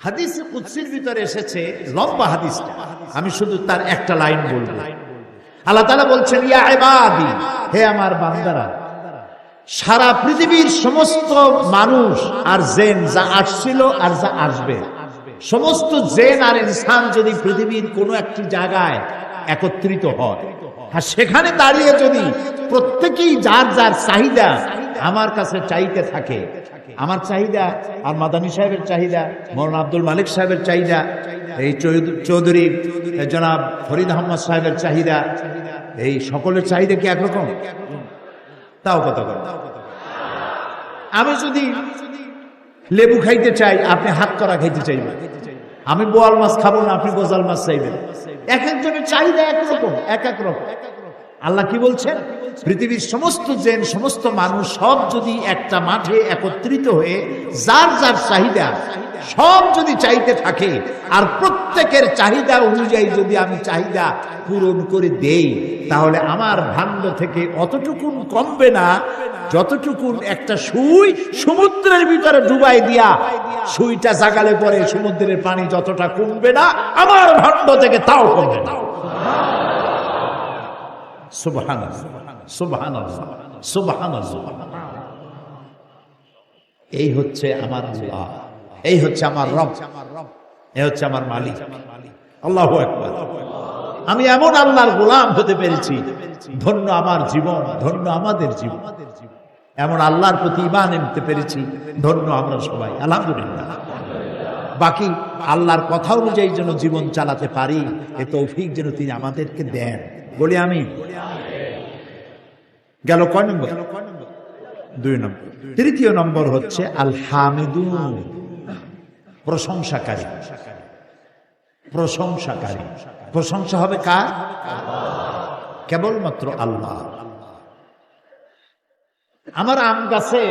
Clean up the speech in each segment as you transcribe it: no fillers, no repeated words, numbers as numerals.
হাদিসে কুদসির ভিতরে এসেছে, লম্বা হাদিসটা, আমি শুধু তার একটা লাইন বলবো। আল্লাহ তাআলা বলছেন, ইয়া ইবাদি, হে আমার বান্দারা, সারা পৃথিবীর সমস্ত মানুষ আর জিন যা আসছিল আর যা আসবে, সমস্ত জিন আর ইনসান যদি পৃথিবীর কোনো একটি জায়গায় একত্রিত হয়, আর সেখানে দাঁড়িয়ে যদি প্রত্যেকেই যার যার চাহিদা আমার কাছে চাইতে থাকে, আমার চাহিদা আর মাদানী সাহেবের চাহিদা, মৌলানা আব্দুল মালিক সাহেবের চাহিদা, এই চৌধুরী জনাব ফরিদ আহমদ সাহেবের চাহিদা, এই সকলের চাহিদা কি একরকম? তাও কথা বল। আমি যদি লেবু খাইতে চাই, আপনি হাত করা খাইতে চাইবেন। আমি বোয়াল মাছ খাবো না, আপনি গোজাল মাছ চাইবেন। এক একজনের চাহিদা একরকম, এক এক রকম। আল্লাহ কি বলছেন? পৃথিবীর সমস্ত জিন, সমস্ত মানুষ সব যদি একটা মাঠে একত্রিত হয়ে যার যার চাহিদা সব যদি চাইতে থাকে, আর প্রত্যেকের চাহিদা অনুযায়ী যদি আমি চাহিদা পূরণ করে দেই, তাহলে আমার ভাণ্ড থেকে অতটুকুন কমবে না যতটুকুন একটা সুই সমুদ্রের ভিতরে ডুবাই দিয়া সুইটা জাগালে পরে সমুদ্রের পানি যতটা কমবে না, আমার ভাণ্ড থেকে তাও কমবে না। সুবহানাল্লাহ, সুবহানাল্লাহ, সুবহানাল্লাহ। এই হচ্ছে আমার আল্লাহ, এই হচ্ছে আমার রব, এই হচ্ছে আমার মালিক। আল্লাহু আকবার। আমি এমন আল্লাহর গোলাম হতে পেরেছি, ধন্য আমার জীবন, ধন্য আমাদের জীবন। এমন আল্লাহর প্রতি ঈমান আনতে পেরেছি, ধন্য আমরা সবাই, আলহামদুলিল্লাহ। বাকি আল্লাহর কথা অনুযায়ী যেন জীবন চালাতে পারি, এ তৌফিক যেন তিনি আমাদেরকে দেন, বলি আমি। গেল কয় নম্বর? 2 নম্বর। তৃতীয় নম্বর হচ্ছে আল হামিদুন, প্রশংসাকারী। প্রশংসাকারী, প্রশংসা হবে কার? কেবলমাত্র আল্লাহ। আমার আম গাছে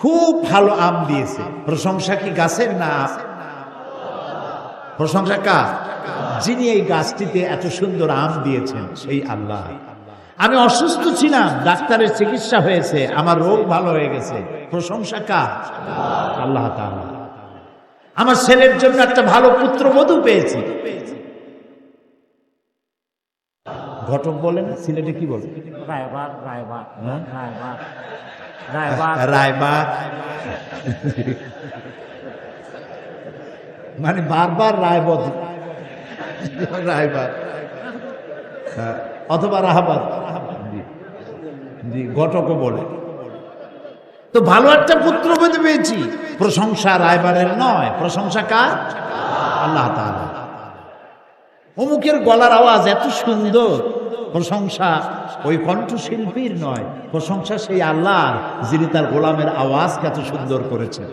খুব ভালো আম দিয়েছে, প্রশংসা কি গাছের না? প্রশংসা কার? যিনি এই গাছটিতে এত সুন্দর আম দিয়েছেন, সেই আল্লাহ। আমি অসুস্থ ছিলাম, ডাক্তারের চিকিৎসা হয়েছে, আমার রোগ ভালো হয়ে গেছে, প্রশংসা কার? আল্লাহ তাআলা। আমার ছেলের জন্য একটা ভালো পুত্রবধূ পেয়েছি, ঘটক বলেন, সিলেটে কি বলে? রায়বার, রায়বার, রায়বার, রায়বার, রায়বার, মানে বারবার রায়বদ, রায়বার অথবা রাহাবাদ, জি, ঘটকও বলে। তো ভালো একটা পুত্রবধূ পেয়েছি, প্রশংসা রায়বারের নয়, প্রশংসা কার? আল্লাহ তাআলা। অমুকের গলার আওয়াজ এত সুন্দর, প্রশংসা ওই কণ্ঠশিল্পীর নয়, প্রশংসা সেই আল্লাহ যিনি তার গোলামের আওয়াজকে এত সুন্দর করেছেন।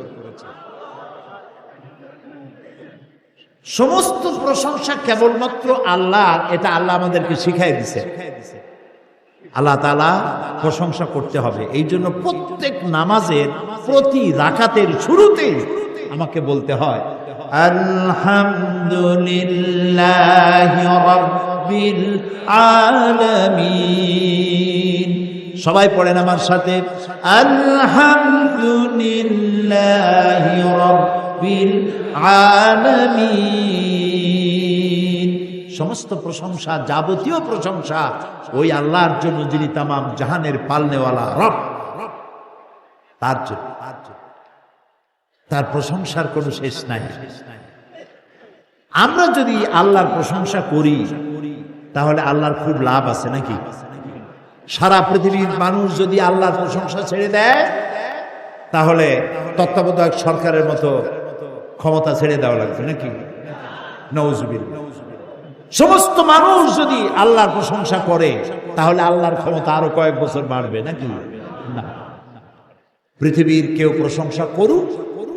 সমস্ত প্রশংসা কেবলমাত্র আল্লাহ, এটা আল্লাহ আমাদেরকে শিখাই দিছে। আল্লাহ তাআলা প্রশংসা করতে হবে। এই জন্য প্রত্যেক নামাজের প্রতি রাকাতের শুরুতে আমাকে বলতে হয় আলহামদুলিল্লাহি রাব্বিল আলামিন। সবাই পড়েন আমার সাথে, আলহামদুলিল্লাহি রাব্বিল আলামিন। সমস্ত প্রশংসা, যাবতীয় প্রশংসা ওই আল্লাহর জন্য, যিনি তামাম জাহানের পালনেওয়ালা রব, তার জন্য। তার প্রশংসার কোনো শেষ নাই। আমরা যদি আল্লাহর প্রশংসা করি, তাহলে আল্লাহর খুব লাভ আছে নাকি? সারা পৃথিবীর মানুষ যদি আল্লাহর প্রশংসা ছেড়ে দেয়, তাহলে তত্ত্বাবধায়ক সরকারের মতো ক্ষমতা ছেড়ে দেওয়া লাগবে নাকি? নাউজুবিল্লাহ। সমস্ত মানুষ যদি আল্লাহর প্রশংসা করে, তাহলে আল্লাহর ক্ষমতা আরো কয়েক বছর বাড়বে নাকি? না। পৃথিবীর কেউ প্রশংসা করুক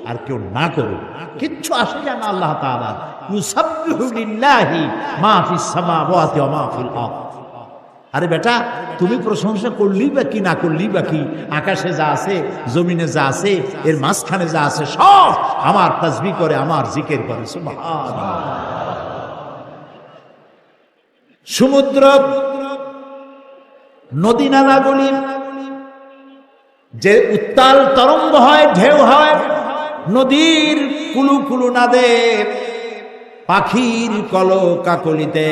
আর কেউ না করুক, কিচ্ছু আসে যায় না আল্লাহ তাআলা। ইউসাব্বিহু লিল্লাহি মা ফিস সামাওয়াতি ওয়া মা ফিল আরদ। আরে বেটা, তুমি প্রশংসা করলি বা কি, না করলি বা কি, আকাশে যা আছে, জমিনে যা আছে, এর মাঝখানে যা আছে, সব আমার তাসবিহ করে, আমার জিকির করে। সুবহানাল্লাহ। সমুদ্র, নদী নালাগুলি যে উত্তাল তরঙ্গ হয়, ঢেউ হয়, নদীর কুলু কুলু নাদে, পাখির কলকাকলিতে,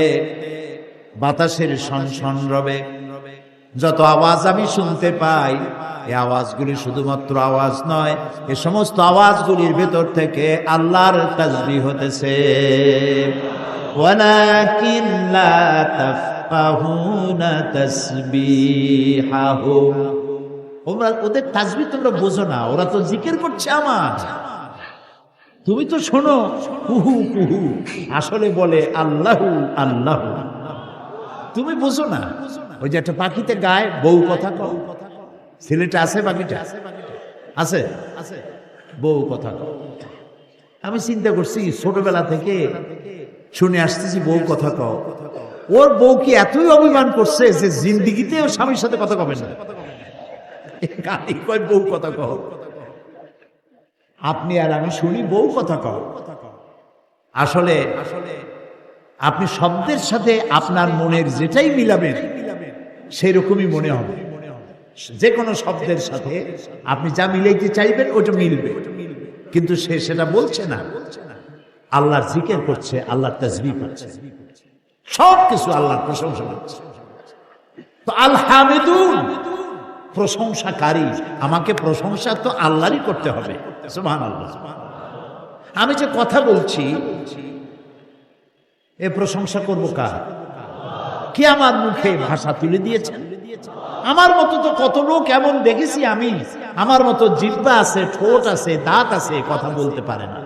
বাতাসের শনশন রবে যত আওয়াজ আমি শুনতে পাই, এই আওয়াজগুলি শুধুমাত্র আওয়াজ নয়, এ সমস্ত আওয়াজগুলির ভেতর থেকে আল্লাহর তাসবিহ হতেছে। ওয়ালাকিন লা তাফকাহুনা তাসবিহাহুম, ওদের তাসবিহ তোমরা বোঝো না, ওরা তো জিকির করছে আমার, তুমি তো শোনো কুহু কুহু, আসলে বলে আল্লাহু আল্লাহু, তুমি বোঝো না। ওই যে একটা পাখিতে গায় বউ কথা কও, সিলেটে আছে পাখিটা, আছে বউ কথা কও। আমি চিন্তা করছি ছোটবেলা থেকে শুনে আসতেছি বউ কথা কও, ওর বউ কি এতই অভিমান করছে যে জিন্দিগিতে ওর স্বামীর সাথে কথা কবে না, বউ কথা কও। আপনি আর আমি শুনি বউ কথা কও, আসলে আপনি শব্দের সাথে আপনার মনের যেটাই মিলাবেন সেই রকমই মনে হবে। যে কোনো শব্দের সাথে আপনি যা মিলাইতে চাইবেন ওটা মিলবে, কিন্তু সে সেটা বলছে না, আল্লাহর জিকির করছে, আল্লাহর তাসবিহ করছে, সব কিছু আল্লাহর প্রশংসা করছে। তো আল হামিদুন, প্রশংসাকারী, আমাকে প্রশংসা তো আল্লাহরই করতে হবে, সুবহানাল্লাহ। আমি যে কথা বলছি এ প্রশংসা করবো কার? কে আমার মুখে ভাষা তুলে দিয়েছেন? আমার মতো তো কত লোক এমন দেখেছি আমি, আমার মতো জিহ্বা আছে, ঠোঁট আছে, দাঁত আছে, কথা বলতে পারে না।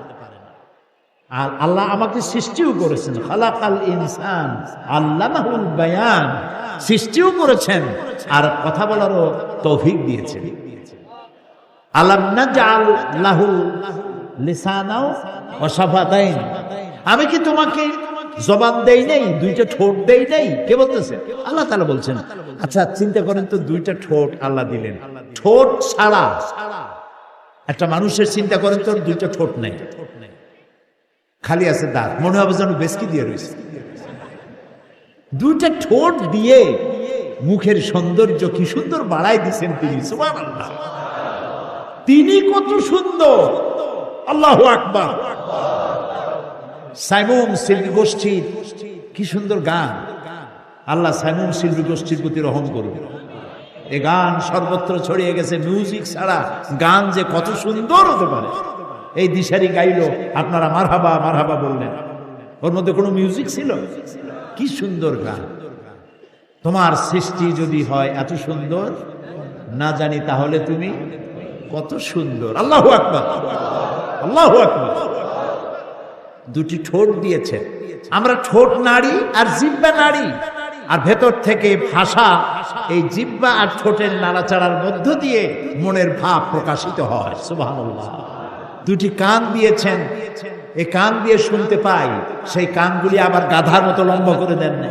আর আল্লাহ আমাকে সৃষ্টিও করেছেন, খালাকাল ইনসান আল্লামাহুল বায়ান, সৃষ্টিও করেছেন আর কথা বলারও তৌফিক দিয়েছেন। আলাম নাজআল লাহু লিসানাও ওয়া শাফাতাইন, আমি কি তোমাকে জবান দেই নাই, দুইটা ঠোঁট দেই নাই? কে বলতেছে? আল্লাহ তাআলা বলছেন। আচ্ছা চিন্তা করেন তো, দুইটা ঠোঁট আল্লাহ দিলেন, ঠোঁট ছাড়া একটা মানুষের চিন্তা করেন তো দুইটা ঠোঁট নেই, খালি আছে দাঁত, মনে হবে যেন বেসকি দিয়ে রয়েছে। দুইটা ঠোঁট দিয়ে মুখের সৌন্দর্য কি সুন্দর বাড়াই দিচ্ছেন তিনি, সুবহানাল্লাহ। তিনি কত সুন্দর, আল্লাহু আকবার। সাইমুম শিল্পী গোষ্ঠীর কি সুন্দর গান, আল্লাহ সাইমুম শিল্পী গোষ্ঠীর প্রতি রহম করুন। এই গান সর্বত্র ছড়িয়ে গেছে, মিউজিক ছাড়া গান যে কত সুন্দর হতে পারে। এই দিশারি গাইল, আপনারা মারহাবা মারহাবা বললেন, ওর মধ্যে কোনো মিউজিক ছিল? কি সুন্দর গান। তোমার সৃষ্টি যদি হয় এত সুন্দর না জানি, তাহলে তুমি কত সুন্দর। আল্লাহু আকবার, আল্লাহু আকবার। দুটি ঠোঁট দিয়েছে, আমরা ঠোঁট নাড়ি আর জিহ্বা নাড়ি, আর ভেতর থেকে ভাষা এই জিহ্বা আর ঠোঁটের নাড়াচাড়ার মধ্য দিয়ে মনের ভাব প্রকাশিত হয়, সুবহানাল্লাহ। দুটি কান দিয়েছেন, এই কান দিয়ে শুনতে পাই, সেই কানগুলি আবার গাধার মতো লম্বা করে দেন না।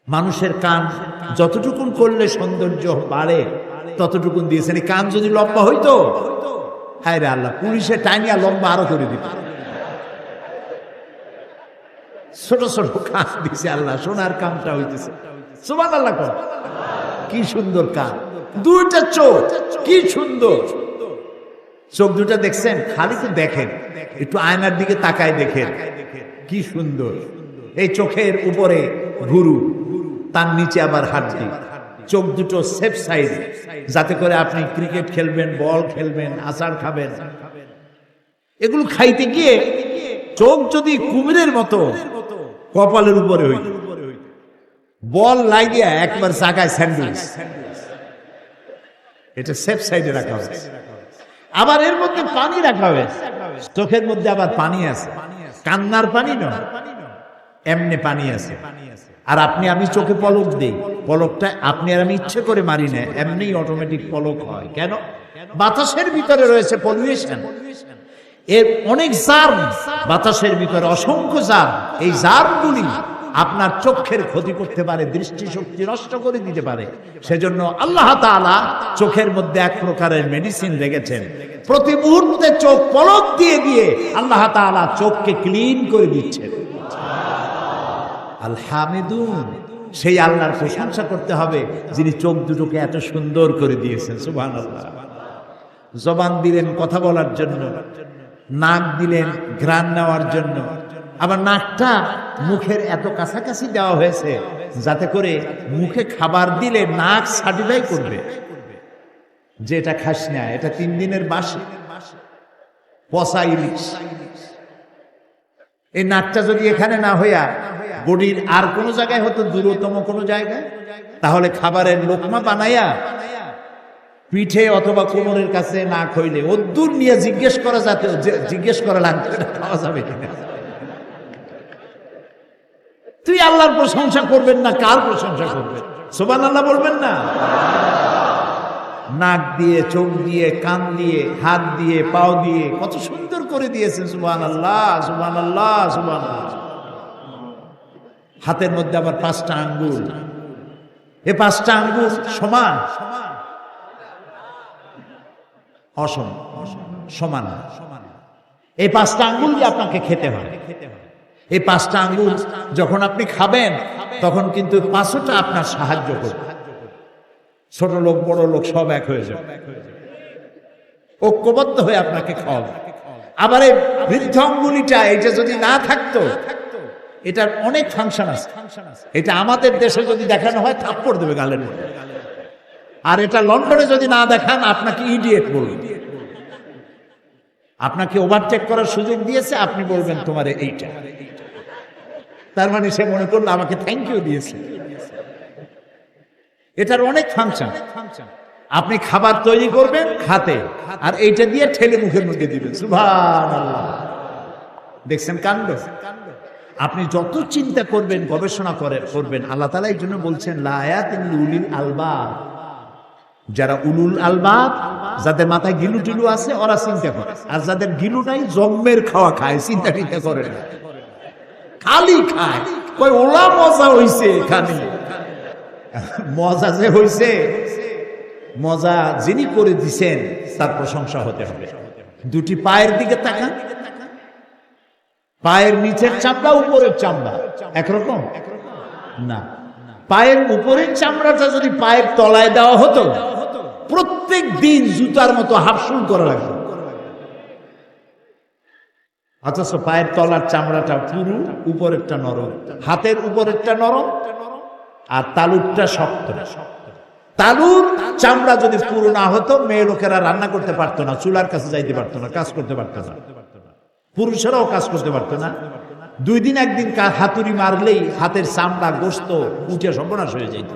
মানুষের কান যতটুকুন করলে সৌন্দর্য বাড়ে ততটুকুন দিয়েছেন। এই কান যদি লম্বা হইতো, হায় রে আল্লাহ, পুলিশে টাইনিয়া লম্বা আরো করে দিত। ছোট ছোট কান দিছে আল্লাহ, সোনার কানটা হইতেছে, সুবহানাল্লাহ। কি সুন্দর কান, দুইটা চোখ, কি সুন্দর চোখ দুটা, দেখছেন? খালি তো দেখেন, একটু আয়নার দিকে তাকায় দেখেন, কি সুন্দর। এই চোখের উপরে ভুরু, তার নিচে আবার হাড্ডি, চোখ দুটো সেফ সাইজ, যাতে করে আপনি ক্রিকেট খেলবেন, বল খেলবেন, আচার খাবেন। এগুলো খাইতে গিয়ে চোখ যদি কুমিরের মতো কপালের উপরে হইত, বল লাগিয়া একবার জায়গায় স্যান্ডউইচ, এটা সেফ সাইডে রাখা হবে। আবার এর মধ্যে পানি রাখা হবে, চোখের মধ্যে আবার পানি আছে, কান্নার পানি নয়, এমনি পানি আছে। আর আপনি আমি চোখে পলক দেই, পলকটা আপনি আর আমি ইচ্ছে করে মারি না, এমনি অটোমেটিক পলক হয়। কেন? বাতাসের ভিতরে রয়েছে পলিউশন, এর অনেক জার্ম বাতাসের ভিতরে, অসংখ্য জার্ম। এই জার্মগুলি আপনার চোখের ক্ষতি করতে পারে, দৃষ্টিশক্তি নষ্ট করে দিতে পারে। সেজন্য আল্লাহ তাআলা চোখের মধ্যে এক প্রকারের মেডিসিন রেখেছেন। প্রতি মুহূর্তে চোখ পলক দিয়ে দিয়ে আল্লাহ তাআলা চোখকে ক্লিন করে দিচ্ছেন। আল হামিদুন, সেই আল্লাহর প্রশংসা করতে হবে যিনি চোখ দুটোকে এত সুন্দর করে দিয়েছেন, সুবহানাল্লাহ। জবান দিলেন কথা বলার জন্য, নাক দিলেন ঘ্রাণ নেওয়ার জন্য, আবার নাকটা মুখের এত কাছাকাছি দেওয়া হয়েছে যাতে করে মুখে খাবার দিলে নাক সার্টিফাই করবে যে এটা খাস না, এটা 3 দিনের বাসি পচা ইলিশ। এই নাকটা যদি এখানে না হইয়া বডির আর কোনো জায়গায় হতো, দূরতম কোনো জায়গায়, তাহলে খাবারের লোকমা বানাইয়া পিঠে অথবা কোমরের কাছে না খইলে অদ্দূর নিয়ে জিজ্ঞেস করা লাগতো খাওয়া যাবে কিনা। তুই আল্লাহর প্রশংসা করবেন না, কার প্রশংসা করবেন? সুবহানাল্লাহ বলবেন না? নাক দিয়ে, চোখ দিয়ে, কান দিয়ে, হাত দিয়ে, পাও দিয়ে কত সুন্দর করে দিয়েছেন। সুবহানাল্লাহ, সুবহানাল্লাহ, সুবহানাল্লাহ। হাতের মধ্যে আবার 5টা আঙ্গুল, এই 5টা আঙ্গুল সমান সমান এই 5টা আঙ্গুল দিয়ে আপনাকে খেতে হয়। এই 5টা আঙ্গুল যখন আপনি খাবেন তখন কিন্তু 5টা আপনার সাহায্য করবে। ছোট লোক বড় লোক সব এক হয়ে যাবে, ঐক্যবদ্ধ হয়ে আপনাকে খাওয়াবে। আবার এই বৃদ্ধ আঙ্গুলিটা, এটা যদি না থাকতো, এটার অনেক ফাংশন আছে। এটা আমাদের দেশে যদি দেখানো হয় থাপ্পড় দেবে গালের মধ্যে, আর এটা লন্ডনে যদি না দেখান আপনাকে ইডিয়েট বলবে। আপনাকে ওভারটেক করার সুযোগ দিয়েছে, আপনি বলবেন তোমার এইটা, তার মানে সে মনে করলো আমাকে থ্যাংক ইউ দিয়েছে। এটার অনেক ফাংশন। আপনি খাবার তৈরি করবেন হাতে, আর এইটা দিয়ে ঠেলে মুখের মধ্যে দিবেন। সুবহানাল্লাহ, দেখছেন কাণ্ড? আপনি যত চিন্তা করবেন, গবেষণা করবেন, আল্লাহ তাআলা এই জন্য বলছেন লা আয়াতিন লিউলিল আলবাব। যারা উলুল আলবাব, যাদের মাথায় গিলু টিলু আছে, ওরা চিন্তা করে। আর যাদের গিলু নাই, জম্মের খাওয়া খায়, চিন্তা টিন্তা করে না, খালি খায়। কই ওলা মজা হইছে, খালি মজা যে হইছে, মজা যিনি করে দিছেন তার প্রশংসা হতে হবে। 2টি পায়ের দিকে তাকান, পায়ের নিচের চামড়া উপরের চামড়া একরকম না। পায়ের উপরের চামড়াটা যদি পায়ের তলায় দেওয়া হতো, প্রত্যেক দিন জুতার মতো হাফসুল করা লাগবে। অথচ পায়ের তলার চামড়াটা পুরু, উপরেরটা নরম। হাতের উপরেরটা নরম আর তালুরটা শক্ত। তালুর চামড়া যদি পুরো না হতো, মেয়ে লোকেরা রান্না করতে পারতো না, চুলার কাছে যাইতে পারতো না, কাজ করতে পারতো না, পুরুষেরাও কাজ করতে পারতো না। 2 দিন 1 দিন হাতুড়ি মারলেই হাতের চামড়া গোস্ত উঠে সর্বনাশ হয়ে যেত।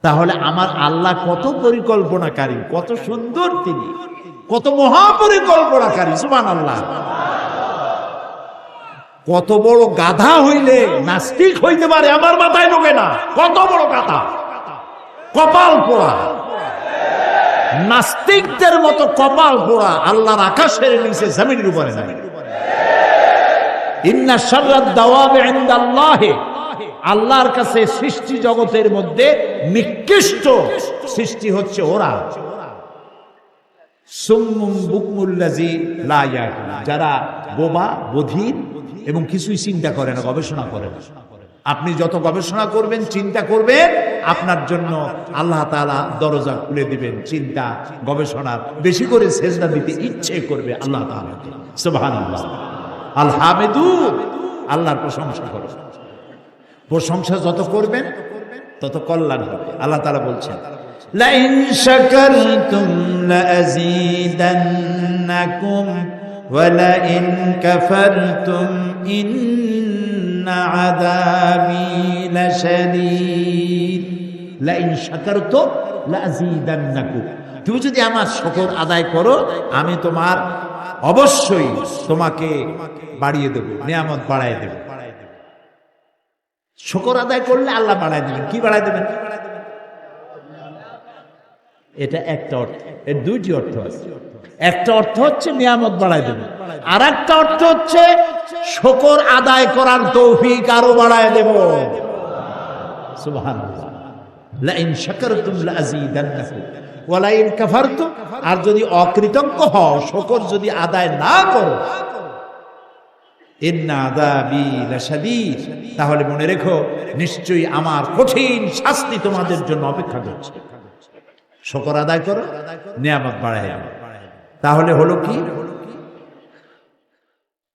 তাহলে আমার আল্লাহ কত পরিকল্পনাকারী, কত সুন্দর তিনি, কত মহাপরিকল্পনাকারী। সুবহানাল্লাহ। কত বড় গাধা হইলে নাস্তিক হইতে পারে আমার মাথায় ঢোকে না। কত বড় গাধা, কপাল পোড়া, নাস্তিকদের মতো কপাল পোড়া আল্লাহর আকাশের নিচে জমিনের উপরে নাই। ইন্না শাররাদ দাওয়াবি ইনদাল্লাহি, আল্লাহর কাছে সৃষ্টি জগতের মধ্যে নিকৃষ্ট সৃষ্টি হচ্ছে ওরা। সুম্মুম বুকমুল্লাযী লা ইয়াকুল, যারা বোবা, বধির এবং কিছুই চিন্তা করে না, গবেষণা করে না। আপনি যত গবেষণা করবেন, চিন্তা করবেন, আপনার জন্য আল্লাহ তাআলা দরজা খুলে দিবেন। চিন্তা, গবেষণার বেশি করে সেজদা দিতে ইচ্ছে করবে আল্লাহ তাআলাকে। সুবহানাল্লাহ। আল হামিদু, আল্লাহর প্রশংসা করো। প্রশংসা যত করবেন তত কল্যাণ হবে। আল্লাহ তাআলা বলছেন লা ইন শাকারতুম লা আযীদান্নাকুম ওয়া লা ইন কাফারতুম ইন্না আযাবি লাশাদীদ। লা ইন শাকারতুম লা আযীদান্নাকুম, তুমি যদি আমার শুকর আদায় করো, আমি তোমার অবশ্যই তোমাকে বাড়িয়ে দেব, নিয়ামত বাড়ায় দেব। শুকর আদায় করলে আল্লাহ বাড়ায় দেবেন। কি বাড়ায় দেবেন? এটা একটা অর্থ। এর 2টি অর্থ আছে। একটা অর্থ হচ্ছে নিয়ামত বাড়ায় দেবেন, আর একটা অর্থ হচ্ছে শুকর আদায় করার তৌফিক আরো বাড়ায় দেব। সুবহানাল্লাহ। লা ইন শাকারতুম লা আযীদান্নাকুম ওয়া লা ইন কাফারতুম, আর যদি অকৃতজ্ঞ হও, শুকর যদি আদায় না করো, ইন্না আযাবি লাশাদীদ, তাহলে মনে রেখো নিশ্চয়ই আমার কঠিন শাস্তি তোমাদের জন্য অপেক্ষা করছে। শুকর আদায় করো, নিয়ামত বাড়ায় দাও। তাহলে হলো কি?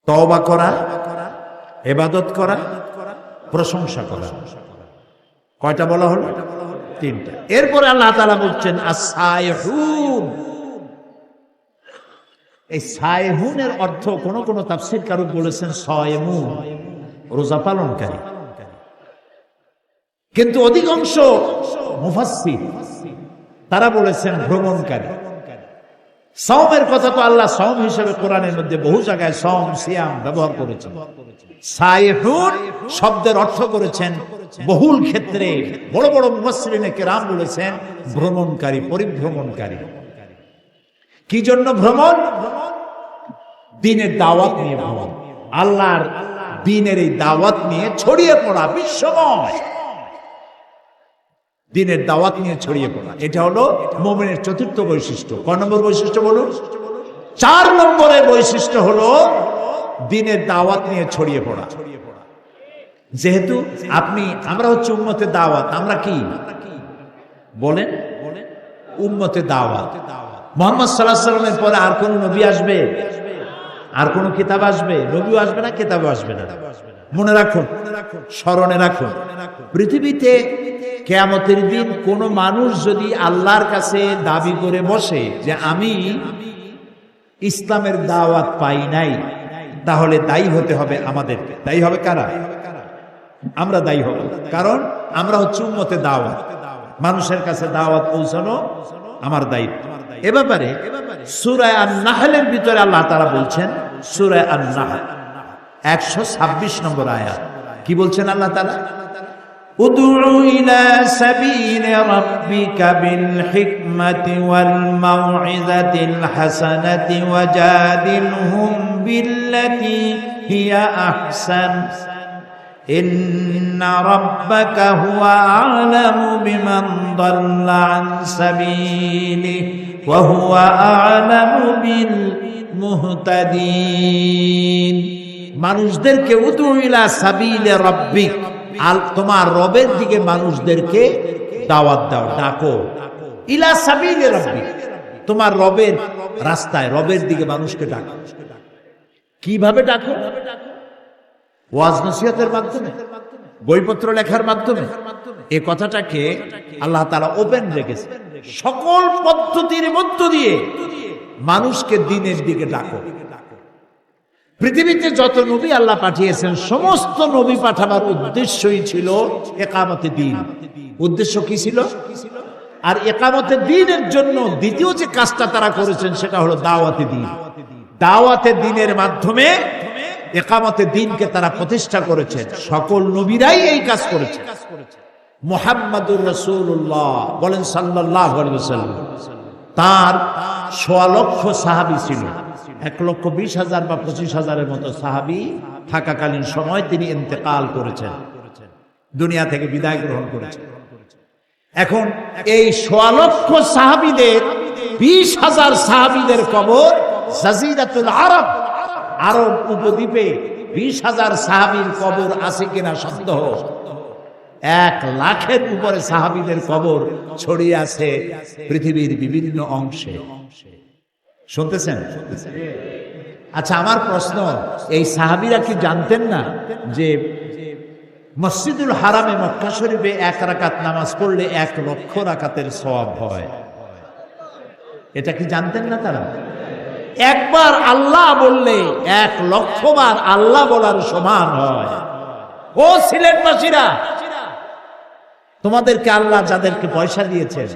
তওবা করা, ইবাদত করা, প্রশংসা করা। কয়টা বলা হলো? তিনটা। এরপরে আল্লাহ তাআলা বলছেন আস-সাইহুন। এই সাইহুনের অর্থ কোন কোন তাফসীরকারক বলেছেন সায়মুন, রোজা পালনকারী, কিন্তু অধিকাংশ মুফাসসির তারা বলেছেন ভ্রমণকারী। সাওমের কথা তো আল্লাহ সাওম হিসেবে কোরআনের মধ্যে বহু জায়গায় সাওম সিয়াম ব্যবহার করেছেন। সাইহুন শব্দের অর্থ করেছেন বহুল ক্ষেত্রে বড় বড় মুফাসসিরিনে কেরাম বলেছেন ভ্রমণকারী, পরিভ্রমণকারী। কি জন্য ভ্রমণ? দ্বীনের দাওয়াত নিয়ে ভ্রমণ। আল্লাহর দ্বীনের এই দাওয়াত নিয়ে ছড়িয়ে পড়া বিশ্বময়, দ্বীনের দাওয়াত নিয়ে ছড়িয়ে পড়া। এটা হলো মুমিনের চতুর্থ বৈশিষ্ট্য। কয় নম্বর বৈশিষ্ট্য বলুন? 4 নম্বরের বৈশিষ্ট্য হলো দ্বীনের দাওয়াত নিয়ে ছড়িয়ে পড়া। যেহেতু আমরা হচ্ছে উম্মতে দাওয়াত। আমরা কি বলেন? উম্মতে দাওয়াত। মুহাম্মদ সাল্লাল্লাহু আলাইহি ওয়াসাল্লামের পরে আর কোন নবী আসবে? আর কোন কিতাব আসবে? নবীও আসবে না, কিতাবও আসবে না। মনে রাখুন, স্মরণে রাখুন, পৃথিবীতে কিয়ামতের দিন কোন মানুষ যদি আল্লাহর কাছে দাবি করে বসে যে আমি ইসলামের দাওয়াত পাই নাই, তাহলে দায়ী হতে হবে আমাদেরকে। দায়ী হবে কারা? আমরা দায়ী হব, কারণ আমরা হচ্ছে উম্মতে দাওয়াত। মানুষের কাছে দাওয়াত পৌঁছানো আমার দায়িত্ব। এ ব্যাপারে সূরা আন-নাহলের ভিতরে আল্লাহ তাআলা বলছেন, সূরা আন-নাহল 126 নম্বর আয়াত। কি বলছেন আল্লাহ তাআলা? উদউ ইলা সাবিলি রাব্বিকা বিল হিকমাতি ওয়াল মাউইযাতিল হাসানাতি ওয়াজাদিলহুম বিল্লাতী হিয়া আহসান ইন্না রাব্বাকা হুয়া আ'লামু বিমান দাল্লা আন সাবিলিহি ওয়া হুয়া আ'লামু বিল মুহতাদিন। মানুষদেরকে উদউ ইলা সাবিলি রাব্বিক, তোমার রবের দিকে মানুষদেরকে দাওয়াত দাও, ডাকো। ইলা সাবিলি রাব্বিক, তোমার রবের রাস্তায়, রবের দিকে মানুষকে ডাকো। কিভাবে ডাকো? ওয়াজ নসিহতের মাধ্যমে, বইপত্র লেখার মাধ্যমে। এই কথাটাকে আল্লাহ তাআলা ওপেন রেখেছে। সকল পদ্ধতির মধ্য দিয়ে মানুষকে দ্বীনের দিকে ডাকো। পৃথিবীতে যত নবী আল্লাহ পাঠিয়েছেন, সমস্ত নবী পাঠাবার উদ্দেশ্যই ছিল ইকামতে দ্বীন। উদ্দেশ্য কি ছিল? আর ইকামতে দ্বীনের জন্য দ্বিতীয় যে কাজটা তারা করেছেন সেটা হলো দাওয়াতে দ্বীন। দাওয়াতে দ্বীনের মাধ্যমে ইকামতে দ্বীনকে তারা প্রতিষ্ঠা করেছেন। সকল নবীরাই এই কাজ করেছেন। মুহাম্মাদুর রাসূলুল্লাহ বলেন সাল্লাল্লাহু আলাইহি ওয়াসাল্লাম, তার 1.25 লক্ষ সাহাবী ছিল। 1,20,000 বা 25,000-এর মতো সাহাবী থাকাকালীন সময় তিনি ইন্তেকাল করেছেন, দুনিয়া থেকে বিদায় গ্রহণ করেছেন। এখন এই 1.25 লক্ষ সাহাবীদের 20,000 সাহাবীদের কবর জাজিরাতুল আরব, আরব উপদ্বীপে 20,000 সাহাবীর কবর আছে কিনা সন্দেহ। 1 লাখের উপরে সাহাবীদের কবর ছড়িয়ে আছে পৃথিবীর বিভিন্ন অংশে। শুনতেছেন? আচ্ছা, আমার প্রশ্ন, এই সাহাবীরা কি জানতেন না যে মসজিদুল হারামে মক্কা শরীফে 1 রাকাত নামাজ পড়লে 1 লক্ষ রাকাতের সওয়াব হয়? এটা কি জানতেন না তারা? একবার আল্লাহ বললে 1 লক্ষ বার আল্লাহ বলার সমান হয়। ও সিলেটবাসীরা, তোমাদেরকে আল্লাহ যাদেরকে পয়সা দিয়েছেন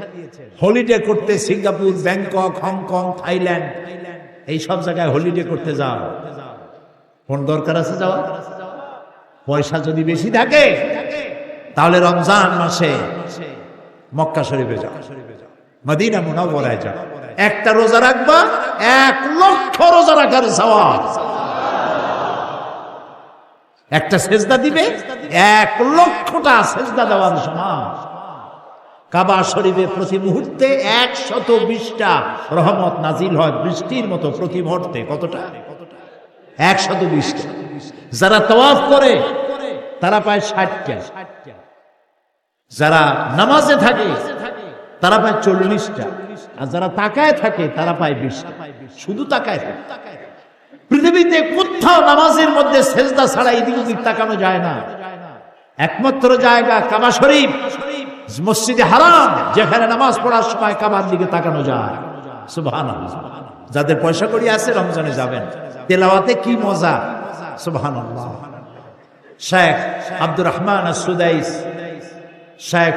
হলিডে করতে, সিঙ্গাপুর, ব্যাংকক, হংকং, থাইল্যান্ড, এই সব জায়গায় হলিডে করতে যাও, কোন দরকার আছে যাওয়া? পয়সা যদি বেশি থাকে তাহলে রমজান মাসে মক্কা শরীফে যাও, মদিনা মুনাওয়ারায় যাও। একটা রোজা রাখবা, 1 লক্ষ রোজা রাখার সওয়াব। একটা সেজদা দিবে, 1 লক্ষটা সেজদা দেওয়ার সমান। কাবা শরীফে প্রতি মুহূর্তে 120টা রহমত নাজিল হয় বৃষ্টির মতো প্রতি মুহূর্তে। কতটা? 120টা। যারা তাওয়াফ করে তারা পায় 60টা। যারা নামাজে থাকে তারা পায় 40টা, আর যারা তাকায় থাকে তারা পায় 20টা। শুধু তাকায় থাকে। পৃথিবীতে কোথাও নামাজের মধ্যে সেজদা ছাড়া এদিক ওদিক তাকানো যায় না। একমাত্র জায়গা কাবা শরীফ, মসজিদে হারাম, যেখানে নামাজ পড়ার সময় কাবার দিকে তাকানো যায়। সুবহানাল্লাহ। যাদের পয়সা কড়ি আছে রমজানে যাবেন, তেলাওয়াতে কি মজা। সুবহানাল্লাহ। শেখ আব্দুর রহমান আস-সুদাইস, শেখ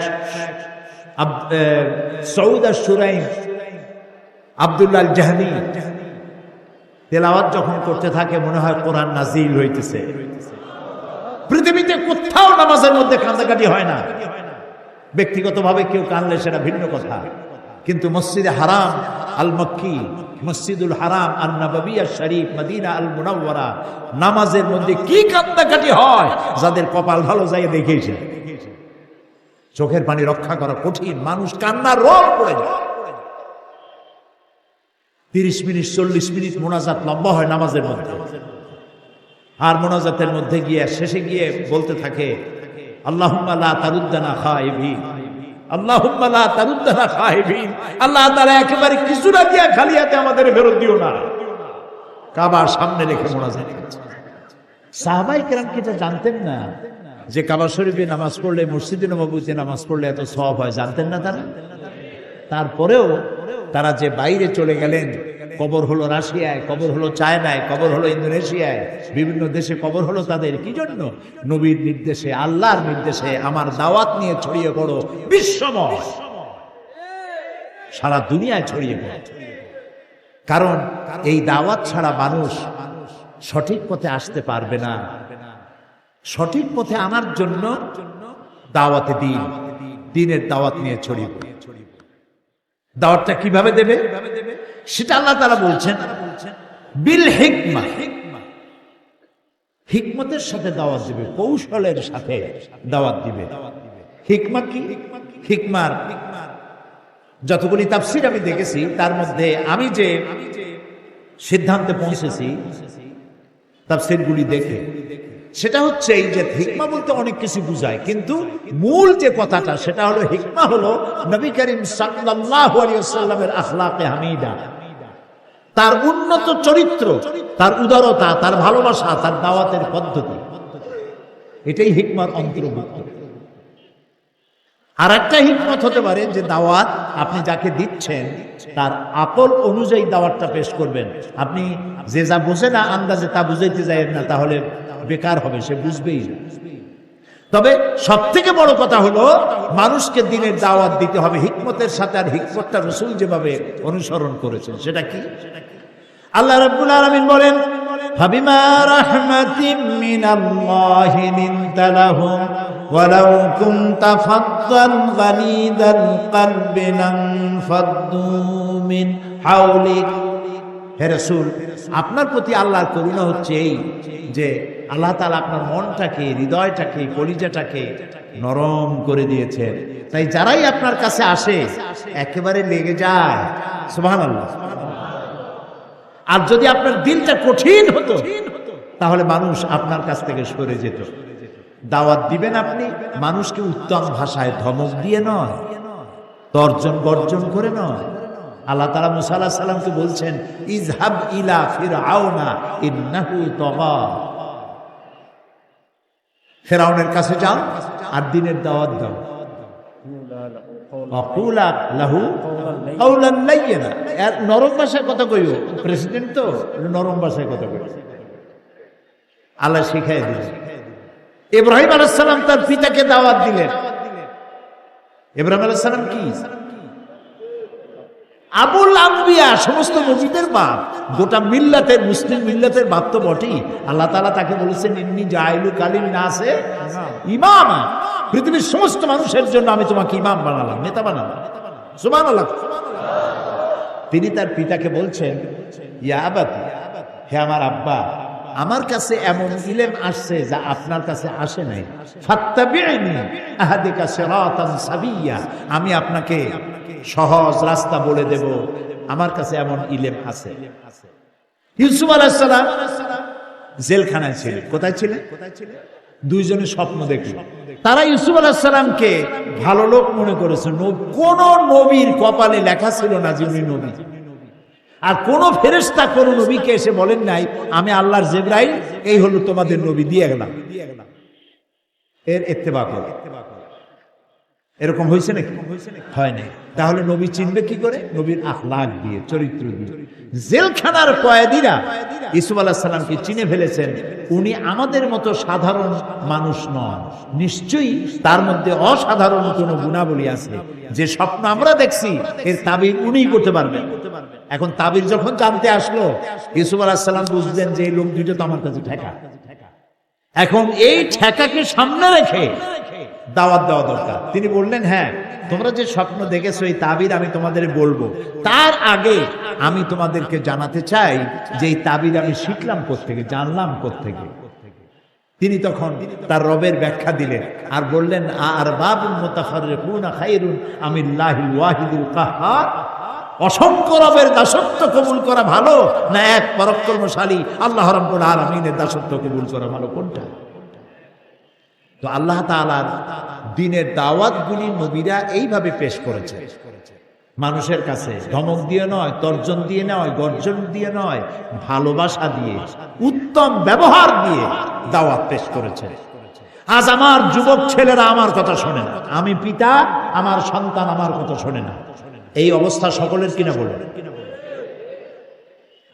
সৌদ আশ-শুরাইম, আব্দুল্লাহ আল-জাহমি তেলাওয়াত যখন করতে থাকে মনে হয় কোরআন নাজিল হইতেছে। পৃথিবীতে কোথাও নামাজের মধ্যে কান্দাকাটি হয় না। ব্যক্তিগতভাবে কেউ কানলে সেটা ভিন্ন কথা, কিন্তু মসজিদে হারাম আল মক্কি, মসজিদুল হারাম আল নববিয়া শরীফ, মদিনা আল মুনাওয়ারা, নামাজের মধ্যে কি কান্দাকাটি হয় যাদের কপাল ভালো যায় দেখেছে। চোখের পানি রক্ষা করা কঠিন, মানুষ কান্নার রোগ পড়ে যায়। 30 মিনিট 40 মিনিট মোনাজাত লম্বা হয় নামাজের মধ্যে, আর মোনাজাতের মধ্যে গিয়ে শেষে গিয়ে বলতে থাকে আল্লাহুম্মা লা তারুদ্দানা খাইবিন, আল্লাহুম্মা লা তারুদ্দানা খাইবিন। আল্লাহ তাআলা একেবারে কিছু না দিয়া খালি হাতে আমাদের ফেরত দিও না। কাবার সামনে রেখে মোনাজাত করছে। সাহাবায়ে কেরাম কি এটা জানতেন না যে কাবা শরীফে নামাজ পড়লে, মসজিদে নববীতে নামাজ পড়লে এত সওয়াব হয়? জানতেন না তারা? তারপরেও তারা যে বাইরে চলে গেলেন, কবর হলো রাশিয়ায়, কবর হলো চায়নায়, কবর হলো ইন্দোনেশিয়ায়, বিভিন্ন দেশে কবর হলো তাদের। কি জন্য? নবীর নির্দেশে, আল্লাহর নির্দেশে আমার দাওয়াত নিয়ে ছড়িয়ে পড়ো বিশ্বময়, সারা দুনিয়ায় ছড়িয়ে পড়ো। কারণ এই দাওয়াত ছাড়া মানুষ সঠিক পথে আসতে পারবে না। সঠিক পথে আনার জন্য দাওয়াতে দিন, দিনের দাওয়াত নিয়ে ছড়িয়ে পড়ো। দাওয়াতটা কিভাবে দেবে সেটা আল্লাহ তাআলা বলছেন বিল হিকমা, হিকমতের সাথে দাওয়াত দিবে, কৌশলের সাথে দাওয়াত দিবে। হিকমা কি? হিকমার যতগুলি তাফসীর আমি দেখেছি তার মধ্যে আমি যে সিদ্ধান্তে পৌঁছেছি তাফসীরগুলি দেখে, সেটা হচ্ছে এই যে হিকমা বলতে অনেক কিছু বুঝায়, কিন্তু মূল যে কথাটা সেটা হলো হিকমা হলো নবী করিম সাল্লাল্লাহু আলাইহি ওয়াসাল্লামের আখলাকে হামিদা, তার উন্নত চরিত্র, তার উদারতা, তার ভালোবাসা, তার দাওয়াতের পদ্ধতি, এটাই হিকমার অন্তর্ভুক্ত। আর একটা হিকমত হতে পারে যে দাওয়াত আপনি যাকে দিচ্ছেন তার আকল অনুযায়ী দাওয়াতটা পেশ করবেন। আপনি যে যা বোঝে না আন্দাজে তা বুঝাইতে যাবেন না, তাহলে বেকার হবে, সে বুঝবেই না। তবে সব থেকে বড় কথা হলো মানুষকে দিনের দাওয়াত দিতে হবে হিকমতের সাথে, আর হিকমতটা রাসূল যেভাবে অনুসরণ করেছেন সেটা কি? আল্লাহ রাব্বুল আলামিন বলেন ফাবিমা রাহমাতিম মিনাল্লাহি লিনতা লাহুম ওয়ালাউ কুনতা ফাদ্দান গালিদাল কলবি লানফাদ্দু মিন হাওলিক। হে রাসূল, আপনার প্রতি আল্লাহর করুণা হচ্ছে এই যে আল্লাহ তাআলা আপনার মনটাকে, হৃদয়টাকে, কলিজাটাকে নরম করে দিয়েছেন। তাই যারাই আপনার কাছে আসে একেবারে লেগে যায়। সুবহানাল্লাহ। আর যদি আপনার দিলটা কঠিন হতো তাহলে মানুষ আপনার কাছ থেকে সরে যেত। দাওয়াত দিবেন আপনি মানুষকে উত্তম ভাষায় ধমক দিয়ে নয়, তর্জন গর্জন করে নয়। আল্লাহ তাআলা মুসা আলাইহিস সালামকে বলছেন ইযহাব ইলা ফিরআউনা ইন্নাহু তাগা, ফিরআউনের কাছে যাও আর দিনের দাওয়াত দাও। ওয়াকুলা লাহু কাওলান লাইয়িনা, এর নরম ভাষায় কথা কইও। প্রেসিডেন্ট তো নরম ভাষায় কথা কইও, আল্লাহ শিখাই দিলেন। ইব্রাহিম আলাইহিস সালাম তার পিতাকে দাওয়াত দিলেন। ইব্রাহিম আলাইহিস সালাম কি? আবুল আম্বিয়া, সমস্ত নবীদের বাপ, গোটা মিল্লাতের, মুসলিম মিল্লাতের বাপ তো বটেই। আল্লাহ তাআলা তাকে বলেছেন ইন্নী জাইলু কালিন নাসে ইমামা, পৃথিবীর সমস্ত মানুষের জন্য আমি তোমাকে ইমাম বানালাম, নেতা বানালাম। সুবহানাল্লাহ। তিনি তার পিতাকে বলছেন ইয়া আবাতি, হে আমার আব্বা, আমার কাছে এমন ইলম আসছে যা আপনার কাছে আসে নাই। ফাত্তাবিউনি আহদিকা সিরাতান সাবিয়্যা, আমি আপনাকে সহজ রাস্তা বলে দেব, আমার কাছে এমন ইলম আছে। ইউসুফ আলাইহিস সালাম জেলখানায় ছিলেন। কোথায় ছিলেন? দুইজনে স্বপ্ন দেখল। তারা ইউসুফ আলাইহিস সালামকে ভালো লোক মনে করেছে। কোন নবীর কপালে লেখা ছিল না যে উনি নবী। আর কোন ফেরেশতা কোন নবীকে এসে বলেন নাই আমি আল্লাহর জিবরাইল, এই হলো তোমাদের নবী, দিয়ে গেলাম, এর ইত্তেবা করো। এরকম হয়েছে নাকি? হয় নাই। তাহলে নবী চিনবে কি করে? নবীর আখলাক দিয়ে, চরিত্র দিয়ে। জেলখানার কয়েদিরা ইউসুফ আলাইহিস সালামকে চিনে ফেলেছেন, উনি আমাদের মতো সাধারণ মানুষ নন, নিশ্চয়ই তার মধ্যে অসাধারণ কোনো গুণাবলী আছে। যে স্বপ্ন আমরা দেখছি এর তাবির উনিই করতে পারবেন। এখন তাবির যখন জানতে আসলো, ইউসুফ আলাইহিস সালাম বুঝলেন যে এই লোক দুইটা তো আমার কাছে ঠেকা। এখন এই ঠেকাকে সামনে রেখে দাওয়াত দেওয়া দরকার। তিনি বললেন, হ্যাঁ তোমরা যে স্বপ্ন দেখেছো এই তাবির আমি তোমাদের বলবো, তার আগে আমি তোমাদেরকে জানাতে চাই যে এই তাবির আমি শিখলাম কোত্থেকে, জানলাম কোত্থেকে। তিনি তখন তার রবের ব্যাখ্যা দিলেন আর বললেন, আর বাবুল মুতাফাররিকুনা খায়রুন আমিল্লাহিল ওয়াহিদুল কাহ্হার, অসংখ্য রবের দাসত্ব কবুল করা ভালো না এক পরাক্রমশালী আল্লাহ রাব্বুল আলামিনের দাসত্ব কবুল করা ভালো? কোনটা? তো আল্লাহ তাআলার দ্বীনের দাওয়াতগুলি নবীরা এইভাবে পেশ করেছে মানুষের কাছে। ধমক দিয়ে নয়, তর্জন দিয়ে নয়, গর্জন দিয়ে নয়, ভালোবাসা দিয়ে, উত্তম ব্যবহার দিয়ে দাওয়াত পেশ করেছে। আজ আমার যুবক ছেলেরা আমার কথা শোনে না, আমি পিতা, আমার সন্তান আমার কথা শোনে না। এই অবস্থা সকলের কিনা বলে?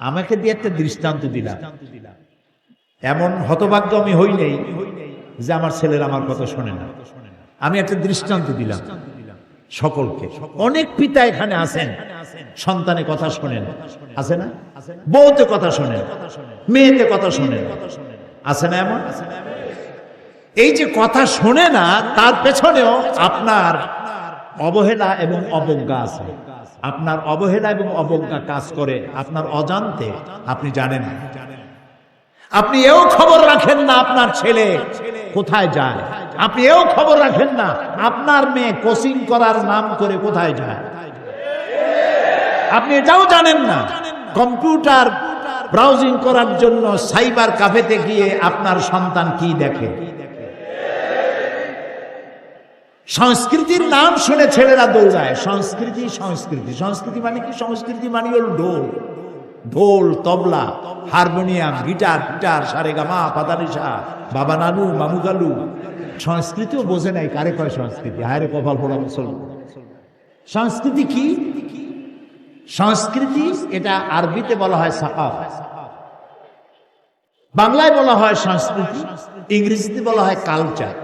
আমাকে দিয়ে একটা দৃষ্টান্ত দিলাম, এমন হতভাগ্য আমি হই নেই যে আমার ছেলের আমার কথা শোনে না। আমি একটা দৃষ্টান্ত দিলাম সকলকে। অনেক পিতা এখানে আছেন, সন্তানের কথা শোনেন, আছে না? বউতে কথা শোনেন, মেয়েতে কথা শোনেন, আছে না এমন? এই যে কথা শোনে না, তার পেছনেও আপনার অবহেলা এবং অবজ্ঞা আছে। আপনার অবহেলা এবং অবজ্ঞা কাজ করে আপনার অজান্তে, আপনি জানেন না। আপনি এও খবর রাখেন না আপনার ছেলে কোথায় যায়, আপনি এও খবর রাখেন না আপনার মেয়ে কোচিং করার নাম করে কোথায় যায়, আপনি এটাও জানেন না কম্পিউটার ব্রাউজিং করার জন্য সাইবার ক্যাফেতে গিয়ে আপনার সন্তান কি দেখে। সংস্কৃতির নাম শুনে ছেলেরা দৌড়ায়। সংস্কৃতি সংস্কৃতি সংস্কৃতি মানে কি? সংস্কৃতি মানে হল ঢোল, ঢোল, তবলা, হারমোনিয়াম, গিটার, গিটার, সারেগামা, পাদানিসা, বাবা নানু, মামু গালু। সংস্কৃতিও বোঝে নাই কারে কয় সংস্কৃতি। হায়রে কপাল পোড়া মুসলমান। সংস্কৃতি কি? সংস্কৃতি এটা আরবিতে বলা হয় সাকাফা, বাংলায় বলা হয় সংস্কৃতি, ইংরেজিতে বলা হয় কালচার।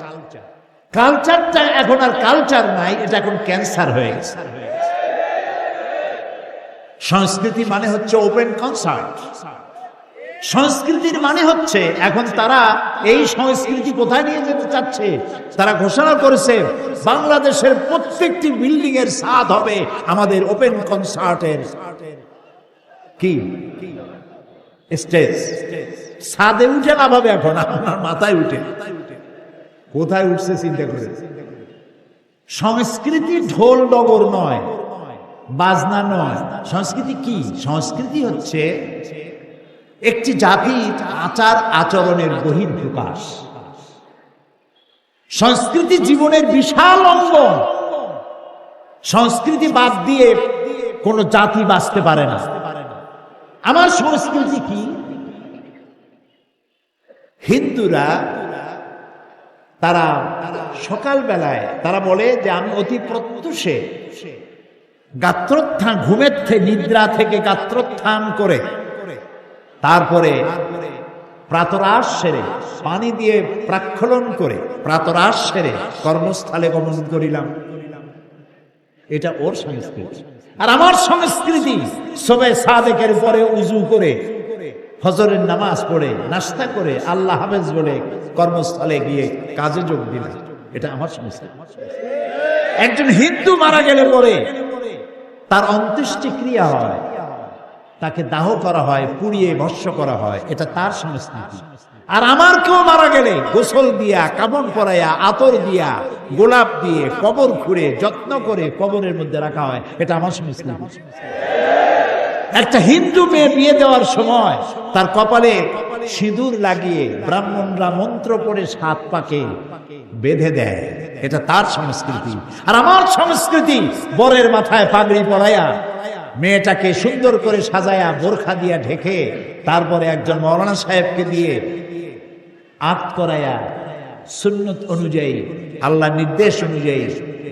কালচারটা এখন আর কালচার নাই, এটা এখন ক্যান্সার হয়ে গেছে। সংস্কৃতি মানে হচ্ছে ওপেন কনসার্ট। সংস্কৃতির মানে হচ্ছে এখন তারা এই সংস্কৃতি কোথায় নিয়ে যেতে চাচ্ছে, তারা ঘোষণা করেছে বাংলাদেশের প্রত্যেকটি বিল্ডিং এর ছাদ হবে আমাদের ওপেন কনসার্টের কি স্টেজ। ছাদে উঠে না ভাবে, এখন আপনার মাথায় উঠে। কোথায় উঠছে চিন্তা করে। সংস্কৃতি ঢোল ডগর নয়, বাজনা নয়। সংস্কৃতি কি? সংস্কৃতি হচ্ছে একটি জাতির আচার আচরণের বহিঃপ্রকাশ। সংস্কৃতি জীবনের বিশাল অঙ্গ। সংস্কৃতি বাদ দিয়ে কোন জাতি বাঁচতে পারে না। আমার সংস্কৃতি কি? হিন্দুরা তারা সকালবেলায় তারা বলে যে আমি অতি প্রত্যুষে গাত্রোত্থান, ঘুমের নিদ্রা থেকে গাত্রোত্থান করে তারপরে প্রাতরাশ সেরে পানি দিয়ে প্রাক্ষলন করে প্রাতরাশ সেরে কর্মস্থলে গমন করিলাম। এটা ওর সংস্কৃতি। আর আমার সংস্কৃতি সবে সাদেকের পরে উজু করে ফজরের নামাজ পড়ে নাস্তা করে আল্লাহ হাফেজ বলে কর্মস্থলে গিয়ে কাজে যোগ দিলাম। এটা আমার সংস্কৃতি। একজন হিন্দু মারা গেলে পরে তার অন্ত্যেষ্টি ক্রিয়া হয়, তাকে দাহ করা হয়, পুড়িয়ে ভস্ম করা হয়, এটা তার সংস্কৃতি। আর আমার কেউ মারা গেলে গোসল দিয়া, কাফন পরাইয়া, আতর দিয়া, গোলাপ দিয়ে কবর খুঁড়ে যত্ন করে কবরের মধ্যে রাখা হয়, এটা আমার সংস্কৃতি। একটা হিন্দু মেয়ে বিয়ে দেওয়ার সময় তার কপালে সিঁদুর লাগিয়ে ব্রাহ্মণরা মন্ত্র পড়ে 7 পাকে বেঁধে দেয়, এটা তার সংস্কৃতি। আর আমার সংস্কৃতি বরের মাথায় পাগড়ি পরাইয়া, মেয়েটাকে সুন্দর করে সাজায়া বোরখা দিয়া ঢেকে, তারপরে একজন মাওলানা সাহেবকে দিয়ে আত করাইয়া সুন্নত অনুযায়ী, আল্লাহ নির্দেশ অনুযায়ী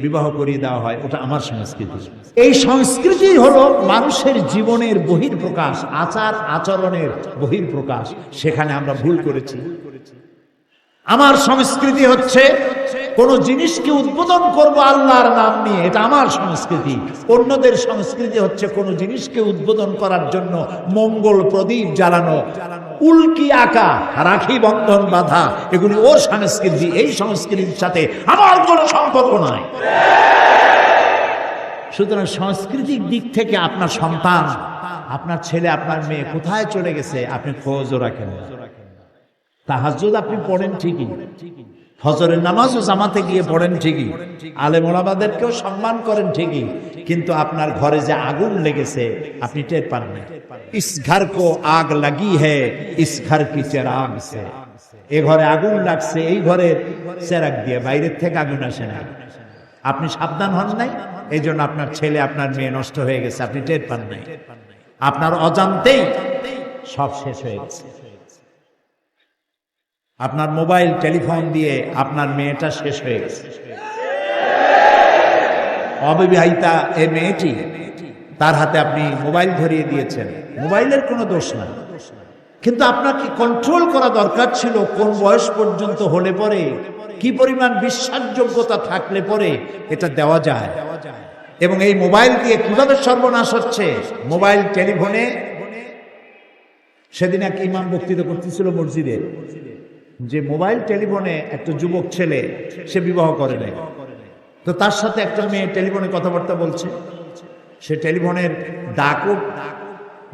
বিবাহ করিয়ে দেওয়া হয়। ওটা আমার সংস্কৃতি। এই সংস্কৃতি হলো মানুষের জীবনের বহিঃপ্রকাশ, আচার আচরণের বহিঃপ্রকাশ। সেখানে আমরা ভুল করেছি। আমার সংস্কৃতি হচ্ছে কোন জিনিসকে উদ্বোধন করব আল্লাহর নাম নিয়ে, এটা আমার সংস্কৃতি। অন্যদের সংস্কৃতি হচ্ছে কোন জিনিসকে উদ্বোধন করার জন্য মঙ্গল প্রদীপ জ্বালানো, উল্কি আঁকা, রাখি বন্ধন বাঁধা, এগুলি ওর সংস্কৃতি। এই সংস্কৃতির সাথে আমার কোনো সম্পর্ক নাই। সুতরাং সাংস্কৃতিক দিক থেকে আপনার সন্তান, আপনার ছেলে, আপনার মেয়ে কোথায় চলে গেছে আপনি খোঁজও রাখেন না। তাহাজ্জুদ আপনি পড়েন ঠিকই, ফজরের নামাজও জামাতে গিয়ে পড়েন ঠিকই, আলেম ওলামাদেরকেও সম্মান করেন ঠিকই, কিন্তু আপনার ঘরে যে আগুন লেগেছে আপনি টের পান না। ইস ঘর কো আগ লাগি হ্যায় ইস ঘর কি চেরাগ সে, এ ঘরে আগুন লাগছে এই ঘরের চেরাগ দিয়ে, বাইরের থেকে আগুন আসে না। আপনি সাবধান হন নাই, এই জন্য আপনার ছেলে আপনার মেয়ে নষ্ট হয়ে গেছে, আপনি টের পান নাই। আপনার অজান্তেই সব শেষ হয়ে গেছে। আপনার মোবাইল টেলিফোন দিয়ে আপনার মেয়েটা শেষ হয়ে গেছে। অবিবাহিতা এই মেয়েটি, তার হাতে আপনি মোবাইল ধরিয়ে দিয়েছেন। মোবাইলের কোনো দোষ না, কিন্তু আপনাকে কন্ট্রোল করা দরকার ছিল কোন বয়স পর্যন্ত হলে পরে, কি পরিমাণ বিশ্বাসযোগ্যতা থাকলে পরে এটা দেওয়া যায়। এবং এই মোবাইল দিয়ে কিভাবে সর্বনাশ হচ্ছে, মোবাইল টেলিফোনে। সেদিন এক ইমাম বক্তৃতা করতেছিল মসজিদে, যে মোবাইল টেলিফোনে একটা যুবক ছেলে, সে বিবাহ করে নাই, তো তার সাথে একটা মেয়ে টেলিফোনে কথাবার্তা বলছে। সে টেলিফোনের ডাকও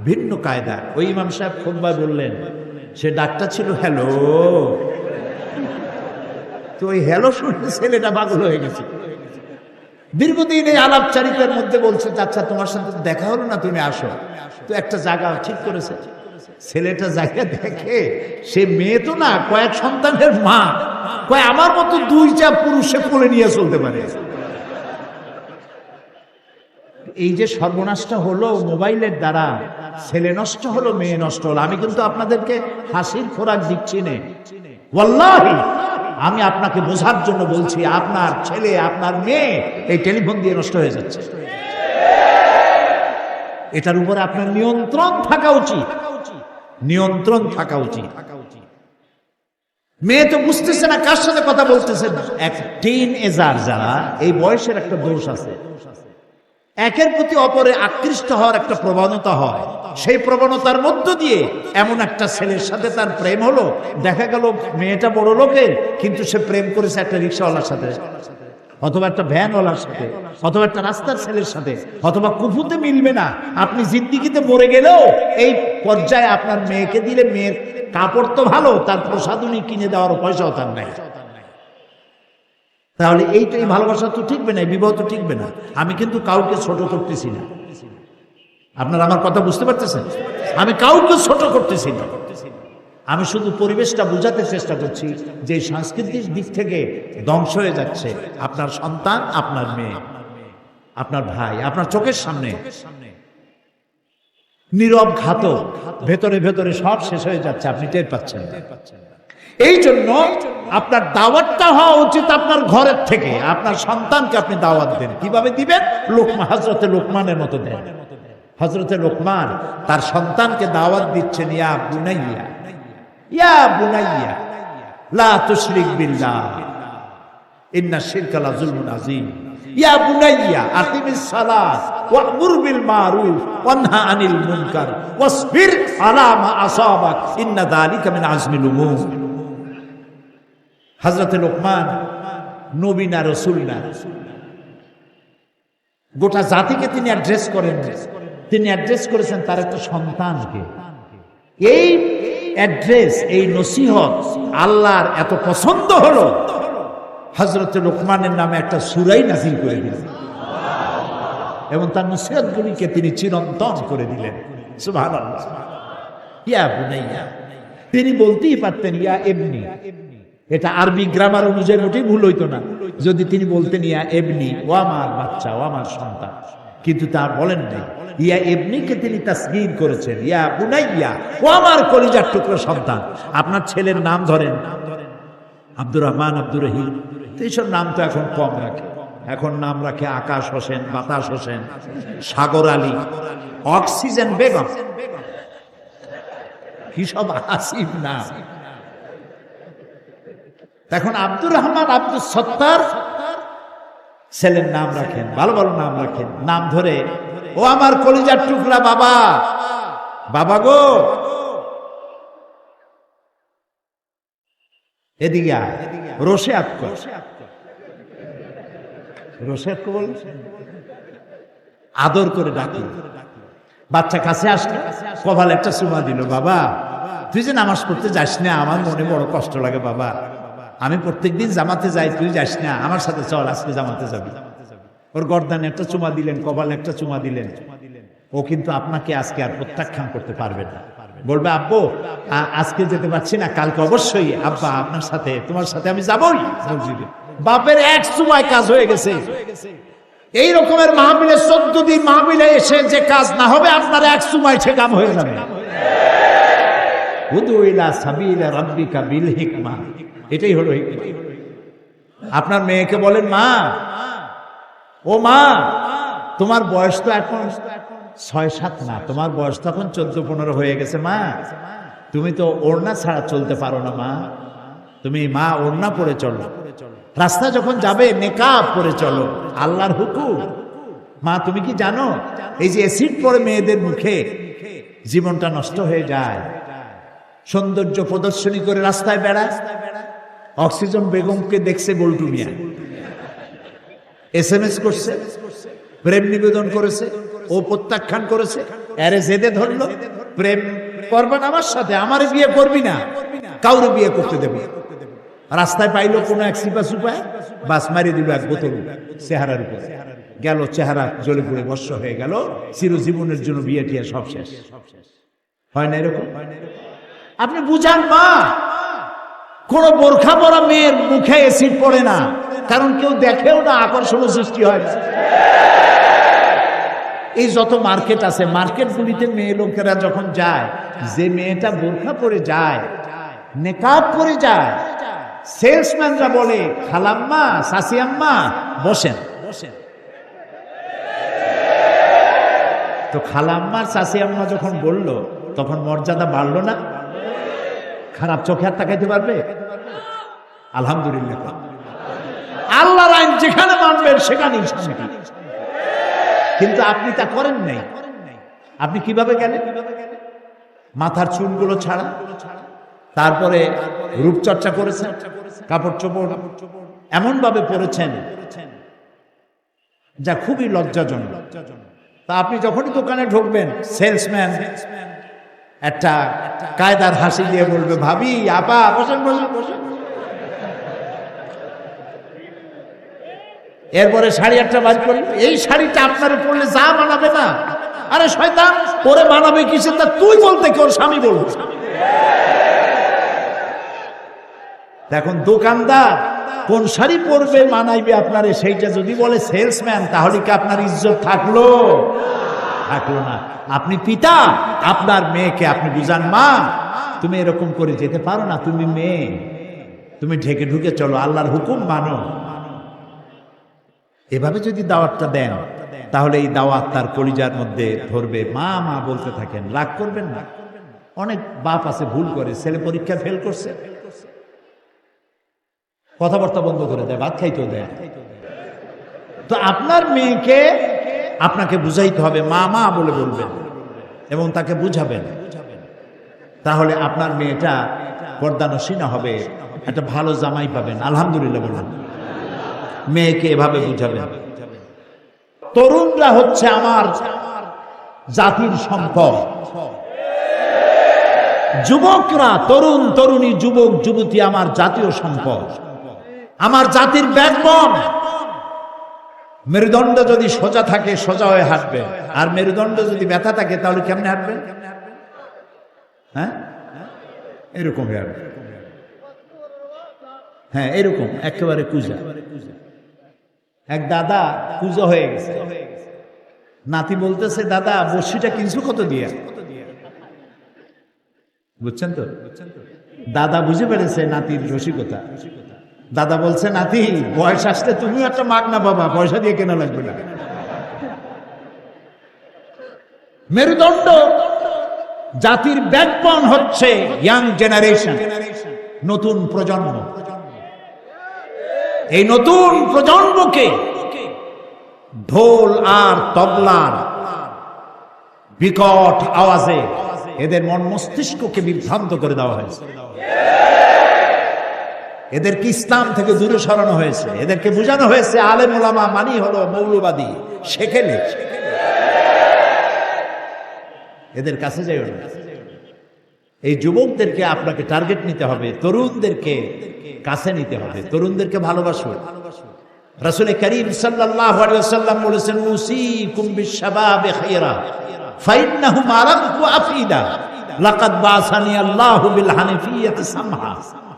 ভিন্ন কায়দা। ওই ইমাম সাহেব খুতবায় বললেন, সে ডাকটা ছিল হ্যালো। তো ওই হ্যালো শুনে ছেলেটা পাগল হয়ে গেছে। দীর্ঘদিন এই আলাপচারিতার মধ্যে বলছে, আচ্ছা তোমার সাথে দেখা হলো না, তুমি আসো। তো একটা জায়গা ঠিক করেছে। ছেলেটা জায়গা দেখে, সে মেয়ে তো না, কয়েক সন্তানের মা, কয় আমার মতো 2টা পুরুষে কোলে নিয়ে চলতে পারে। এই যে সর্বনাশটা হলো মোবাইলের দ্বারা, ছেলে নষ্ট হলো, মেয়ে নষ্ট হলো। আমি কিন্তু আপনাদেরকে হাসির খোরাক দিচ্ছি না, ওয়াল্লাহি আমি আপনাকে বোঝার জন্য বলছি। আপনার ছেলে, আপনার মেয়ে এই টেলিফোন দিয়ে নষ্ট হয়ে যাচ্ছে। এটার উপরে আপনার নিয়ন্ত্রণ থাকা উচিত, নিয়ন্ত্রণ থাকা উচিত। মেয়ে তো বুঝতেছে না কার সাথে কথা বলতেছে। এক টিন এজার যারা, এই বয়সের একটা দোষ আছে, একের প্রতি অপরে আকৃষ্ট হওয়ার একটা প্রবণতা হয়। সেই প্রবণতার মধ্য দিয়ে এমন একটা ছেলের সাথে তার প্রেম হলো, দেখা গেল মেয়েটা বড় লোকের, কিন্তু সে প্রেম করেছে একটা রিক্সাওয়ালার সাথে, অথবা একটা ভ্যানওয়ালার সাথে, অথবা একটা রাস্তার ছেলের সাথে, অথবা কুফুতে মিলবে না। আপনি জিন্দিগিতে মরে গেলেও এই পর্যায়ে আপনার মেয়েকে দিলে, মেয়ের কাপড় তো ভালো, তার প্রসাধনী কিনে দেওয়ার পয়সাও তার নাই। তাহলে এই ভালোবাসা তো টিকবে না, বিবাহ তো টিকবে না। আমি কিন্তু কাউকে ছোট করতেছি না, আপনারা আমার কথা বুঝতে পারতেছেন? আমি কাউকে ছোট করতেছি না, আমি শুধু পরিবেশটা বোঝাতে চেষ্টা করছি যে সাংস্কৃতিক দিক থেকে ধ্বংস হয়ে যাচ্ছে আপনার সন্তান, আপনার মেয়ে, আপনার ভাই, আপনার চোখের সামনে নীরব ঘাতক, ভেতরে ভেতরে সব শেষ হয়ে যাচ্ছে, আপনি টের পাচ্ছেন। এই জন্য আপনার দাওয়াতটা হওয়া উচিত আপনার ঘরের থেকে। আপনার সন্তানকে আপনি দাওয়াত দেন, কিভাবে দিবেন? হযরতে লোকমানের মতো দেন। হযরতে লোকমান তার সন্তানকে দাওয়াত দিচ্ছেন, ইয়া বুনাইয়া, ইয়া বুনাইয়া লা তুশরিক বিল্লাহ ইন্না শিরকা লাযুলমুন আযীম, ইয়া বুনাইয়া আকিমিস সালাত ওয়া'মুর বিল মারুফ ওয়ানহা আনিল মুনকার ওয়াসবির আলা মা আসাবাক ইন্না যালিকা মিন আজমিল উমুর। হযরতে লোকমান নবী না, রাসূল না, গোটা জাতিকে তিনি অ্যাড্রেস করেন। তিনি অ্যাড্রেস করেছেন তার একটা সন্তানকে। এই অ্যাড্রেস, এই নসিহত আল্লাহর এত পছন্দ হলো, হযরতে লোকমানের নামে একটা সূরাই নাযিল করে দিলেন এবং তার নসিহতগুলিকে তিনি চিরন্তন করে দিলেন। সুবহানাল্লাহ। ইয়া বুনাইয়া, তিনি বলতেই পারতেন ইয়া এবনি, এটা আরবি গ্রামার অনুযায়ী মোটেই ভুল হইতো না যদি তিনি বলতেন ইয়া এবনি, ও আমার বাচ্চা, ও আমার সন্তান, কিন্তু তা বলেন নাই। ইয়া এবনিকে তিনি তাসগীর করেছেন, ইয়া বুনাইয়া, ও আমার কলিজার টুকরো সন্তান। আপনার ছেলের নাম ধরেন আব্দুর রহমান, আব্দুর রহিম, তো এইসব নাম তো এখন কম রাখে। এখন নাম রাখে আকাশ হোসেন, বাতাস হোসেন, সাগর আলী, অক্সিজেন বেগম, কি সব আসিফ নাম। এখন আব্দুর রহমান, আব্দুল সত্তার ছেলের নাম রাখেন, ভালো ভালো নাম রাখেন। নাম ধরে ও আমার কলিজার টুকরা বাবা, বাবা গো এদিকে আয়, রোশে আক্ক, রোশে আক্ক বল, আদর করে ডাকি। বাচ্চা কাছে আসলে কপালে একটা চুমা দিল, বাবা তুই যে নামাজ পড়তে যাস না, আমার মনে বড় কষ্ট লাগে বাবা, আমি প্রত্যেকদিন জামাতে যাই, তুই যাস না, আমার সাথে চল আজকে জামাতে যাবি। ওর গর্দানে একটা চুমা দিলেন, কপালে একটা চুমা দিলেন। ও কিন্তু আপনাকে আজকে আর প্রত্যাখ্যান করতে পারবে না, বলবে আব্বু আজকে যেতে পারছি না, কালকে অবশ্যই আব্বা আপনার সাথে, তোমার সাথে আমি যাবই মসজিদে। বাপের এক চুমায় কাজ হয়ে গেছে। এই রকমের মাহফিলে 14 দিন মাহফিলে এসে যে কাজ না হবে, আপনার এক চুমায় সে কাম হয়ে যাবে। উদু ইলা সাবিলা রাব্বিকা বিল হিকমা, এটাই হলো হিকমা। আপনার মেয়েকে বলেন, মা ও মা, তোমার বয়স তো এখন 6-7 না, তোমার বয়স তো এখন 14-15 হয়ে গেছে মা, তুমি তো ওড়না ছাড়া চলতে পারো না মা, তুমি মা ওড়না পরে চলো, রাস্তা যখন যাবে নেকাব পরে চলো, আল্লাহর হুকুম। মা তুমি কি জানো এই যে অ্যাসিড পড়ে মেয়েদের মুখে জীবনটা নষ্ট হয়ে যায়, সৌন্দর্য প্রদর্শনী করে রাস্তায় বেড়ায়। অক্সিজেন বেগমকে দেখছে বল্টু মিয়া, SMS করছে, প্রেম নিবেদন করেছে, ও প্রত্যাখ্যান করেছে, আরে জেদে ধরলো, প্রেম করবেন আমার সাথে, আমার বিয়ে করবি না, কাউরে বিয়ে করতে দেবে। রাস্তায় পাইলো কোনো এক সিপা সুপায়, বাস মারি দিল এক বোতল চেহারার উপরে, গেল চেহারা জ্বলে পুড়ে বর্ষ হয়ে গেল, চিরজীবনের জন্য বিয়ে টিয়া সব শেষ। হয় না এরকম? আপনি বুঝান মা, কোন বোরখা পরা মেয়ের মুখে অ্যাসিড পড়ে না, কারণ কেউ দেখেও না, আকর্ষণ সৃষ্টি হয় না। এই যত মার্কেট আছে, মার্কেটগুলিতে মেয়ে লোকেরা যখন যায়, যে মেয়েটা বোরখা পরে যায়, নেকাব পরে যায়, সেলসম্যানরা বলে খালাম্মা, শাশি আম্মা বসেন। তো খালাম্মার শাশি আম্মা যখন বলল, তখন মর্যাদা বাড়লো না? খারাপ চোখে আর তাকাইতে পারবে? আলহামদুলিল্লাহ, আল্লাহর আইন যেখানে মানবেন সেখানেই শান্তি। কিন্তু আপনি তা করেন নাই। আপনি কিভাবে গেলেন? মাথার চুলগুলো ছাড়া, তারপরে রূপচর্চা করেছেন, কাপড় চোপড় এমন ভাবে পরেছেন যা খুবই লজ্জাজনক। তা আপনি যখনই দোকানে ঢুকবেন, সেলসম্যান একটা কায়দার হাসি দিয়ে বলবে, ভাবি, আপা বসেন বসেন বসেন। এরপরে শাড়ি একটা বাজ করি, এই শাড়িটা আপনার পরলে যা মানাবে না। আরে শয়তান, পরে মানাবে কিসে? তা তুই বলতে কি ওর স্বামী বলবে? এখন দোকানদার কোন শাড়ি পরবে মানাইবে আপনারে, সেইটা যদি বলে সেলসম্যান, তাহলে কি আপনার ইজ্জত থাকলো? থাকলো না। আপনি পিতা, আপনার মেয়েকে আপনি বুঝান, মা তুমি এরকম করে যেতে পারো না, তুমি মেয়ে, তুমি ঢেকে ঢুকে চলো, আল্লাহর হুকুম মানো। এভাবে যদি দাওয়াতটা দেন, তাহলে এই দাওয়াত তার কলিজার মধ্যে ধরবে। মা মা বলতে থাকেন, রাগ করবেন না। অনেক বাপ আছে ভুল করে, ছেলে পরীক্ষা ফেল করছে, কথাবার্তা বন্ধ করে দেয়, ভাত খাইতেও দেয়। তো আপনার মেয়েকে আপনাকে বুঝাইতে হবে, মা মা বলে বলবেন এবং তাকে বুঝাবেন। তাহলে আপনার মেয়েটা পর্দানসীনা হবে, একটা ভালো জামাই পাবেন। আলহামদুলিল্লাহ বলুন। মেয়েকে এভাবে বুঝাবেন। তরুণরা হচ্ছে আমার জাতির সম্পদ। যুবকরা, তরুণ তরুণী, যুবক যুবতী আমার জাতীয় সম্পদ, আমার জাতির ব্যাকবোন। মেরুদণ্ড যদি সোজা থাকে, সোজা হয়ে হাঁটবে, আর মেরুদণ্ড যদি ব্যথা থাকে, তাহলে কেমনে হাঁটবেন? হ্যাঁ, এরকম হ্যাঁ, এরকম একেবারে কুজা। এক দাদা কুজা হয়ে গেছে, নাতি বলতেছে, দাদা বড়শিটা কিনছো কত দিয়া? বুঝছেন তো, দাদা বুঝে পেরেছে নাতির রসিকতা। দাদা বলছে, নাতি বয়স আসলে তুমিও একটা মাগনা বাবা, পয়সা দিয়ে কেনা লাগবে না। মেরুদণ্ড জাতির ব্যাকবোন হচ্ছে ইয়াং জেনারেশন, নতুন প্রজন্ম। এই নতুন প্রজন্মকে ঢোল আর তবলার বিকট আওয়াজে এদের মন মস্তিষ্ককে বিভ্রান্ত করে দেওয়া হয়েছে। এদেরকে ইসলাম থেকে দূরে সরানো হয়েছে। এদেরকে বোঝানো হয়েছে আলেম ওলামা মানি হলো মৌলবাদী, সেখানে এদের কাছে যাই না। এই যুবকদেরকে আপনাকে টার্গেট নিতে হবে, তরুণদেরকে কাছে নিতে হবে, তরুণদেরকে ভালোবাসো। রাসূল করিম সাল্লাল্লাহু আলাইহি ওয়াসাল্লাম বলেছেন, উসিকুম বিশ-শাবাবি খায়রা ফাইন্নাহুম আরাকু আফিদা লাকাদ বাসানি আল্লাহু বিল হানিফিয়্যাতি সামহা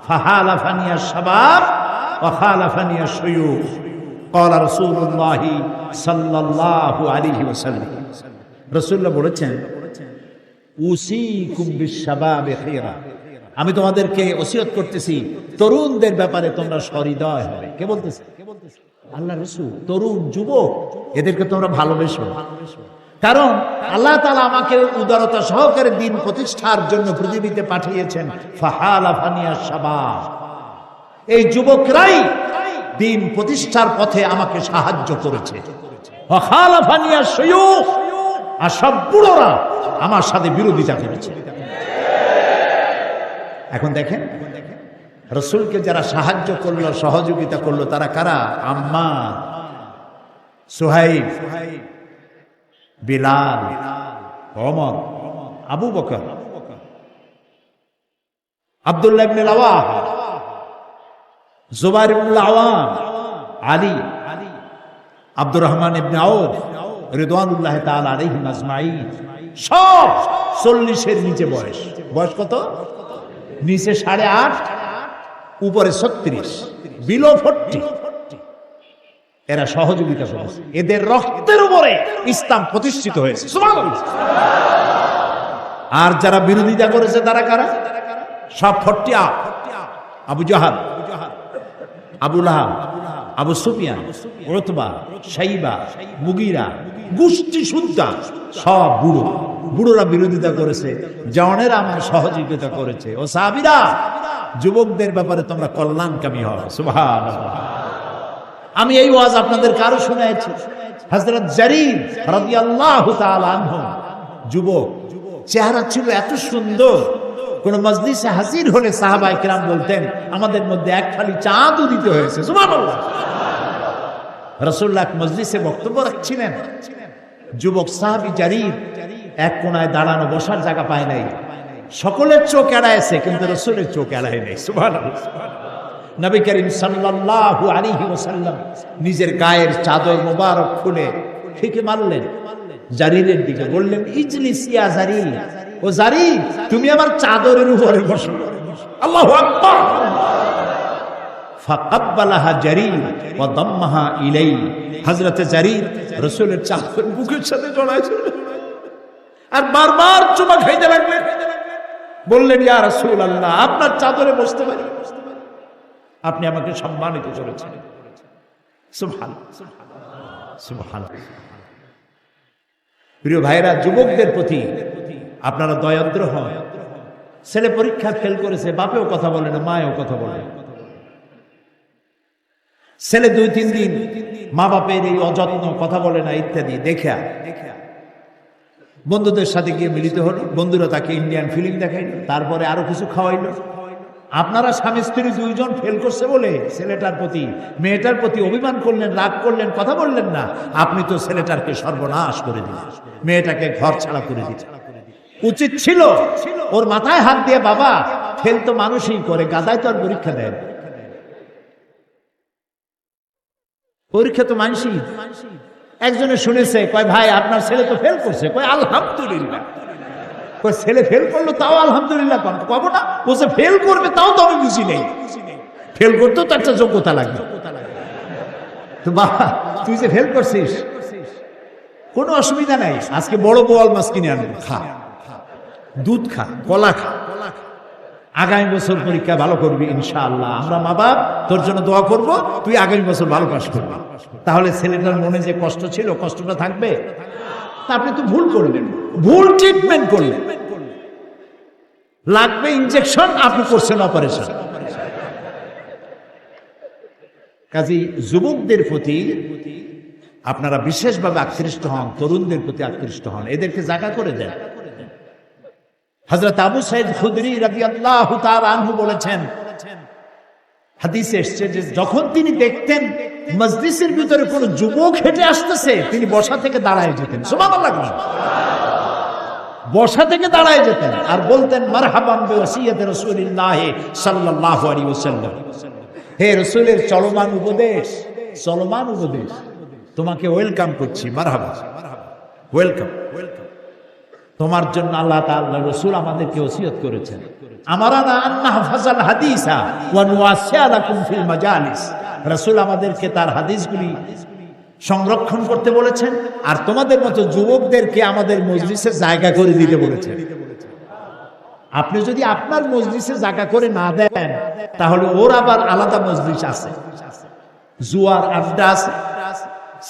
ফাহালাফানি আশ-শাবাব ওয়া খালাফানি আশ-শুয়ুখ ক্বালা রাসূলুল্লাহ সাল্লাল্লাহু আলাইহি ওয়াসাল্লাম। রাসূলুল্লাহ বলেছেন, উসিকুম বিশ-শাবাবি খায়রা, আমি তোমাদেরকে ওসিয়ত করতেছি তরুণদের ব্যাপারে তোমরা সহৃদয় হবে। কে বলতেছে? আল্লাহ রাসূল। তরুণ যুবক এদেরকে তোমরা ভালোবেসো, কারণ আল্লাহ তাআলা আমাকে উদারতা সহকারে দিন প্রতিষ্ঠার জন্য পৃথিবীতে পাঠিয়েছেন। ফাহালাফানি আশ-শাবাব, এই যুবকরাই দিন প্রতিষ্ঠার পথে আমাকে সাহায্য করেছে। ওয়া খালাফানি আশ-শুয়ুখ, আর সব বুড়োরা আমার সাথে বিরোধিতা করেছে। এখন দেখেন, রাসূলকে যারা সাহায্য করলো, সহযোগিতা করলো, তারা কারা? আম্মার, সুহাইব, বিলাল, ওমর, আবু বকর, আব্দুল্লাহ ইবনে রাওয়াহা, জুবাইর ইবনে আওয়াম, আলী, আব্দুর রহমান ইবনে আউফ রিদওয়ানুল্লাহ তাআলা আলাইহিম আজমাইন। সব 40-এর নিচে বয়স। বয়স কত? নিচে 8.5, উপরে 36, বিলো 40। এরা সহযোগিতা করেছে, এদের রক্তের উপরে ইসলাম প্রতিষ্ঠিত হয়েছে। সুবহানাল্লাহ। আর যারা বিরোধিতা করেছে তারা কারা? সব 40। আবু জাহাল, আবু লাহাব, আবু সুফিয়ান, উতবা, শাইবা, মুগীরা, গোষ্ঠী সুদ্ধা সব বুড়ো। বুড়োরা বিরোধিতা করেছে, জওয়ানেরা আমার সহযোগিতা করেছে। ও সাহাবীরা, যুবকদের ব্যাপারে তোমরা কল্যাণকামী হও। সুবহানাল্লাহ। আমি এই ওয়াজ আপনাদের কারো শুনাইছি। হযরত জারীর রাদিয়াল্লাহু তাআলা আনহু যুবক, চেহারা ছিল এত সুন্দর, কোন মজলিসে হাজির হলে সাহাবায়ে কেরাম বলতেন, আমাদের মধ্যে এক ফালি চাঁদও দিতে হয়েছে। সুবহানাল্লাহ। রাসূলুল্লাহ মজলিসে বক্তব্য রাখছিলেন, যুবক সাহাবী জারীর এক কোনায় দাঁড়ানো, বসার জায়গা পায় নাই। সকলের চোখ এড়াইছে, কিন্তু রাসূলের চোখ এড়ায় নাই। সুবহানাল্লাহ। নবী করিম সাল্লাল্লাহু আলাইহি ওয়াসাল্লাম নিজের গায়ের চাদর মোবারক খুলে ফিকে মারলেন জারীরের দিকে, বললেন, ইজলিস ইয়া জারীর, ও জারীর তুমি আমার চাদরের উপরে বসো। আল্লাহু আকবার। ফাকাব্বালাহা জারীর ওয়া দাম্মাহা ইলাই। হযরত জারীর রাসূলের চাদর বুকের সাথে জড়াইছেন আর বারবার চুমা খাইতে লাগলেন। বললেন, ইয়া রাসূলুল্লাহ, আপনার চাদরে বসতে পারি? আপনি আমাকে সম্মানিত করেছেন। সুবহানাল্লাহ, সুবহানাল্লাহ। প্রিয় ভাইরা, যুবকদের প্রতি আপনারা দয়াদ্র হন। ছেলে পরীক্ষা ফেল করেছে, বাপেও কথা বলে না, মায়েও কথা বলে। ছেলে 2-3 দিন মা বাপের এই অযত্ন, কথা বলে না ইত্যাদি দেখা বন্ধুদের সাথে গিয়ে মিলিত হলো। বন্ধুরা তাকে ইন্ডিয়ান ফিল্ম দেখাইল, তারপরে আরো কিছু খাওয়াইলো। আপনারা স্বামী স্ত্রী 2 জন ফেল করছে বলে ছেলেটার প্রতি মেয়েটার প্রতি অভিমান করলেন, রাগ করলেন, কথা বললেন না। আপনি তো ছেলেটাকে সর্বনাশ করে দিলেন, মেয়েটাকে ঘর ছাড়া করে দিলেন। উচিত ছিল ওর মাথায় হাত দিয়ে, বাবা ফেল তো মানুষই করে, গাদায় তো আর পরীক্ষা দেয় না। পরীক্ষা তো মানুষই। একজনে শুনেছে, কয় ভাই আপনার ছেলে তো ফেল করছে, কয় আলহামদুলিল্লাহ। ছেলে ফেল করলো তাও আলহামদুলিল্লাহ কব না, ও যে ফেল করবে তাও তো আমি বুঝি নেই। ফেল করতেও তো একটা যোগ্যতা লাগবে। তো বাবা তুই যে ফেল করছিস কোনো অসুবিধা নাই, আজকে বড় বোয়াল মাছ কিনে আনবো, খা, দুধ খা, কলা খা, আগামী বছর পরীক্ষা ভালো করবি ইনশাআল্লাহ। আমরা মা বাপ তোর জন্য দোয়া করব, তুই আগামী বছর ভালো পাস করবি। তাহলে ছেলেটার মনে যে কষ্ট ছিল কষ্টটা থাকবে। তা আপনি তো ভুল করলেন, ভুল ট্রিটমেন্ট করলেন, লাগবে ইনজেকশন, আপনি করছেন অপারেশন। কাজী যুবকদের প্রতি আপনারা বিশেষভাবে আকৃষ্ট হন, তরুণদের প্রতি আকৃষ্ট হন, এদেরকে জায়গা করে দেন। হযরত আবু সাঈদ খুদরি রাদিয়াল্লাহু তাআলা আনহু বলেছেন, হাদিসে এসেছে যে যখন তিনি দেখতেন মজলিসের ভিতরে কোন যুবক হেঁটে আসতেছে, তিনি বসা থেকে দাঁড়ায় যেতেন। সুবহানাল্লাহ, বসা থেকে দাঁড়ায় যেতেন আর বলতেন মারহাবান বিওসিয়্যাতি রাসূলিল্লাহ সাল্লাল্লাহু আলাইহি ওয়াসাল্লাম, হে রাসূলের চলমান উপদেশ, চলমান উপদেশ, তোমাকে ওয়েলকাম করছি, মারহাবা, ওয়েলকাম। তোমার জন্য আল্লাহ তাআলা রাসূল আমাদেরকে ওসিয়ত করেছেন, আমারানা আন নাহফাযাল হাদিসা ওয়া নুওয়াসিয়া লাকুম ফিল মাজালিস। রাসূল আমাদেরকে তার হাদিসগুলি সংরক্ষণ করতে বলেছেন আর তোমাদের মতো যুবকদেরকে আমাদের মজলিসে জায়গা করে দিতে বলেছেন। আপনি যদি আপনার মজলিসে জায়গা করে না দেন তাহলে ওর আবার আলাদা মজলিস আছে, জুয়ার আড্ডা আছে,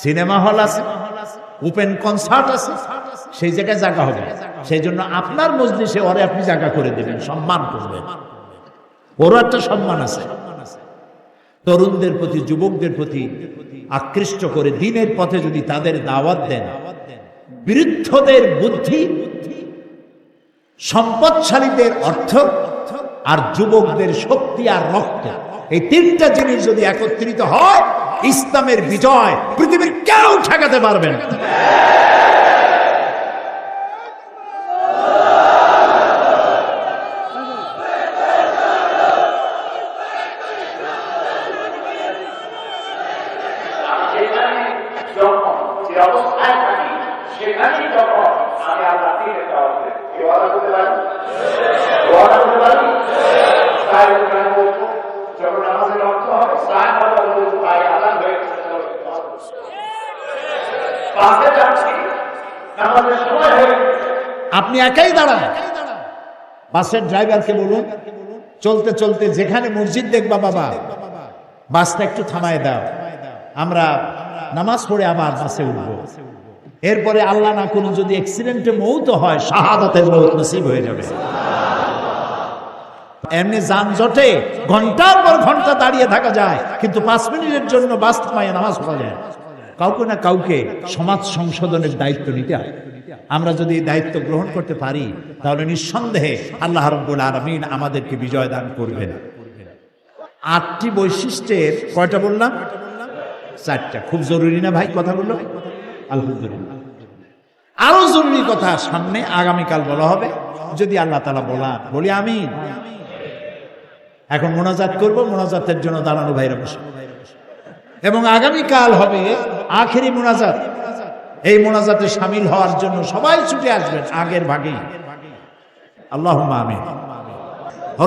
সিনেমা হল আছে, ওপেন কনসার্ট আছে, সেই জায়গায় জায়গা হবে। সেই জন্য আপনার মজলিসে ওরে আপনি জায়গা করে দেবেন, সম্মান করবেন, ওরও একটা সম্মান আছে। তরুণদের প্রতি, যুবকদের প্রতি আকৃষ্ট করে দ্বীনের পথে যদি তাদের দাওয়াত দেন, বৃদ্ধদের বুদ্ধি, সম্পদশালীদের অর্থ আর যুবকদের শক্তি আর রক্ত, এই তিনটা জিনিস যদি একত্রিত হয়, ইসলামের বিজয় পৃথিবীর কেউ ঠেকাতে পারবে না। আপনি একাই দাঁড়ান, বাসের ড্রাইভারকে বলুন চলতে চলতে যেখানে মসজিদ দেখবা বাবা বাসটা একটু থামায় দাও, আমরা নামাজ পড়ে আবার বাসে উঠবো। এরপরে আল্লাহ না করুন যদি অ্যাক্সিডেন্টে মৌত হয়, শাহাদাতের মৌত নসিব হয়ে যাবে। এমনি যানজটে ঘন্টার পর ঘন্টা দাঁড়িয়ে থাকা যায়, কিন্তু 5 মিনিটের জন্য বাস থামায় নামাজ পড়া যায়। কাউকে না কাউকে সমাজ সংশোধনের দায়িত্ব নিতে হয়। আমরা যদি দায়িত্ব গ্রহণ করতে পারি তাহলে নিঃসন্দেহে আল্লাহ রাব্বুল আলামিন আমাদেরকে বিজয় দান করবেন। 8টি বৈশিষ্ট্যের কয়টা বললাম? 4টা। খুব জরুরি না ভাই কথাগুলো? আলহামদুলিল্লাহ। আরো জরুরি কথা সামনে আগামীকাল বলা হবে, যদি আল্লাহ তাআলা বলি আমিন। এখন মোনাজাত করব, মোনাজাতের জন্য দাঁড়ানো ভাইরা বসে, এবং আগামীকাল হবে আখেরি মোনাজাত। এই মোনাজাতে শামিল হওয়ার জন্য সবাই ছুটে আসবেন আগের ভাগেই। আল্লাহুম্মা আমিন।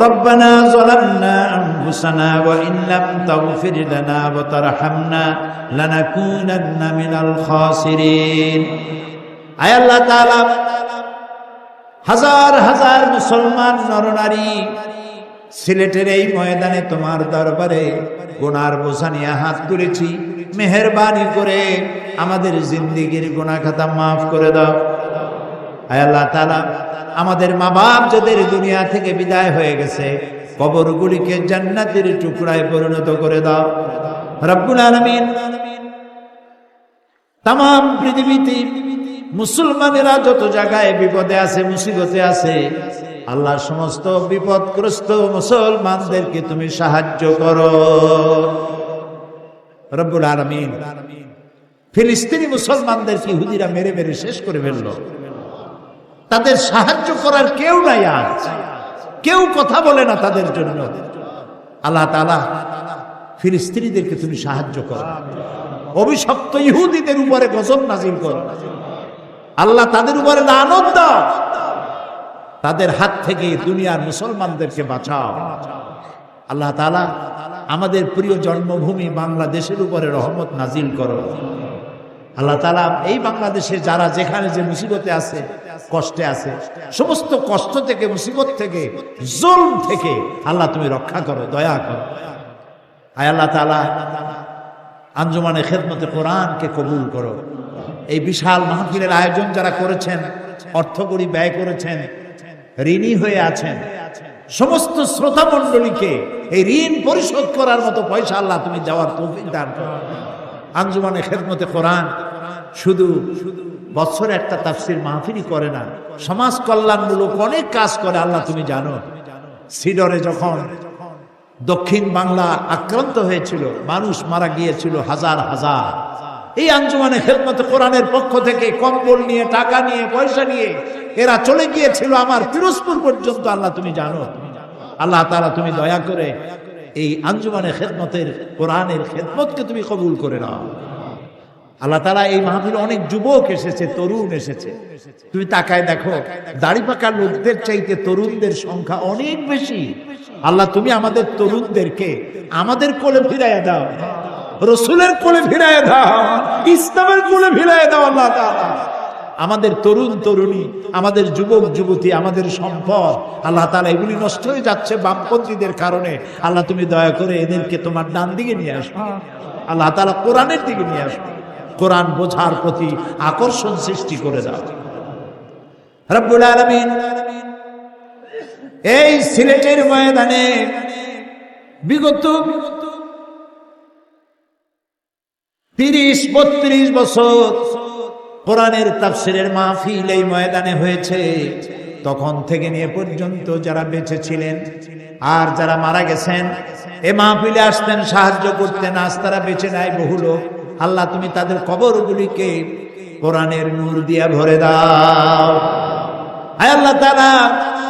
রব্বানা যালামনা আনফুসানা ওয়া ইন লাম তাগফির লানা ওয়া তারহামনা লানাকুনান্না মিনাল খাসিরিন। আয় আল্লাহ তাআলা, হাজার হাজার মুসলমান নরনারী সিলেটের এই ময়দানে তোমার দরবারে গুনার বোঝা নিয়ে হাত তুলেছি, মেহেরবানি করে আমাদের জিন্দেগির গুনাহ খাতা মাফ করে দাও। আয় আল্লাহ তাআলা, আমাদের মা বাপ যাদের দুনিয়া থেকে বিদায় হয়ে গেছে, কবরগুলিকে জান্নাতের টুকরায় পরিণত করে দাও রব্বুল আলামিন। তাম পৃথিবীতে মুসলমানেরা যত জায়গায় বিপদে আছে, মুসিবতে আছে, আল্লাহ সমস্ত বিপদগ্রস্ত মুসলমানদেরকে তুমি সাহায্য করো রব্বুল আলামিন। ফিলিস্তিনি মুসলমানদেরকে ইহুদিরা মেরে মেরে শেষ করে ফেলল, তাদের সাহায্য করার কেউ নাই, আজ কেউ কথা বলে না তাদের জন্য। আল্লাহ তাআলা ফিলিস্তিনিদেরকে তুমি সাহায্য করো, অভিশপ্ত ইহুদিদের উপরে গজব নাজিল করো আল্লাহ, তাদের উপরে লানত দাও। তাদের হাত থেকে দুনিয়ার মুসলমানদেরকে বাঁচাও। আল্লাহ তাআলা আমাদের প্রিয় জন্মভূমি বাংলাদেশের উপরে রহমত নাজিল করো। আল্লাহ তাআলা এই বাংলাদেশে যারা যেখানে যে মুসিবতে আছে, কষ্টে আছে, সমস্ত কষ্ট থেকে, মুসিবত থেকে, জুলম থেকে আল্লাহ তুমি রক্ষা করো, দয়া করো। আয় আল্লাহ তাআলা আঞ্জুমানে খেদমতে কোরআনকে কবুল করো। এই বিশাল মাহফিলের আয়োজন যারা করেছেন, অর্থকড়ি ব্যয় করেছেন, ঋণী হয়ে আছেন, সমস্ত শ্রোতা মণ্ডলীকে এই ঋণ পরিশোধ করার মতো পয়সা আল্লাহ তুমি দেওয়ার তৌফিক দান করো। আঞ্জুমানে খেদমতে কোরআন শুধু বছরে একটা তাফসীর মাহফিলই করে না, সমাজ কল্যাণমূলক অনেক কাজ করে। আল্লাহ তুমি জানো, সিডরে যখন দক্ষিণ বাংলা আক্রান্ত হয়েছিল, মানুষ মারা গিয়েছিল হাজার হাজার, এই আঞ্জুমানে খেদমতে কোরআনের পক্ষ থেকে কম্বল নিয়ে, টাকা নিয়ে, পয়সা নিয়ে এরা চলে গিয়েছিল আমার পিরোজপুর পর্যন্ত। আল্লাহ তুমি জানো। আল্লাহ তাআলা তুমি দয়া করে এই আঞ্জুমানে খেদমতের কোরআনের খেদমতকে তুমি কবুল করে নাও। আল্লাহ তাআলা এই মাহফিলে অনেক যুবক এসেছে, তরুণ এসেছে। তুমি তাকায় দেখো, দাড়ি পাকা লোকদের চাইতে তরুণদের সংখ্যা অনেক বেশি। আল্লাহ তুমি আমাদের তরুণদেরকে আমাদের কোলে ফিরাইয়া দাও, রসুলের কোলে ফিরাইয়া দাও, ইসলামের কোলে ফিরাইয়া দাও। আল্লাহ তাআলা আমাদের তরুণ তরুণী, আমাদের যুবক যুবতী, আমাদের সম্পদ, আল্লাহ তাআলা এগুলি নষ্ট হয়ে যাচ্ছে বামপন্থীদের কারণে। আল্লাহ তুমি দয়া করে এদেরকে তোমার ডান দিকে নিয়ে আসো। আল্লাহ তাআলা কোরআনের দিকে নিয়ে আসো, কোরআন বোঝার প্রতি আকর্ষণ সৃষ্টি করে দাও রব্বুল আলামিন। এই সিলেটের ময়দানে বিগত 30-32 বছর কোরআনের তাফসীরের মাহফিল এই ময়দানে হয়েছে। তখন থেকে নিয়ে পর্যন্ত যারা বেঁচে ছিলেন আর যারা মারা গেছেন, এ মাহফিলে আসতেন, সাহায্য করতেন, আজ তারা বেঁচে নাই বহু লোক। আল্লাহ তুমি তাদের কবরগুলিকে কোরআনের নূর দিয়া ভরে দাও। আয় আল্লাহ তাআলা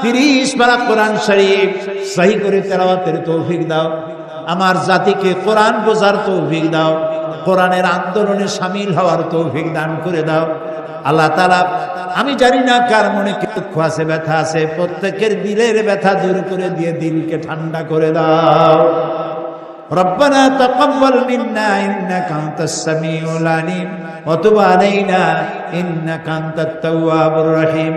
30 পারা কোরআন শরীফ সহি করে তেলাওয়াতের তৌফিক দাও। আমার জাতিকে কোরআন বোঝার তৌফিক দাও, কোরআনের আন্দোলনে শামিল হওয়ার তৌফিক দান করে দাও। আল্লাহ তাআলা আমি জানি না কার মনে কি দুঃখ আছে, ব্যথা আছে, প্রত্যেকের দিলের ব্যথা দূর করে দিয়ে দিলকে ঠান্ডা করে দাও। ربنا تقبل منا إنك أنت السميع العليم وتب علينا إنك أنت التواب الرحيم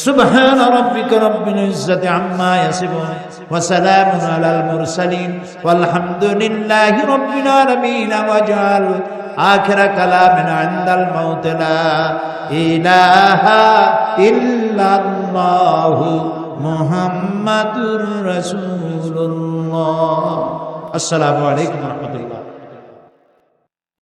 سبحان ربك رب العزة عما يصفون وسلام على المرسلين والحمد لله رب العالمين واجعل آخر كلامنا عند الموت لا إله إلا الله محمد رسول الله। আসসালামু আলাইকুম ওয়া রাহমাতুল্লাহ।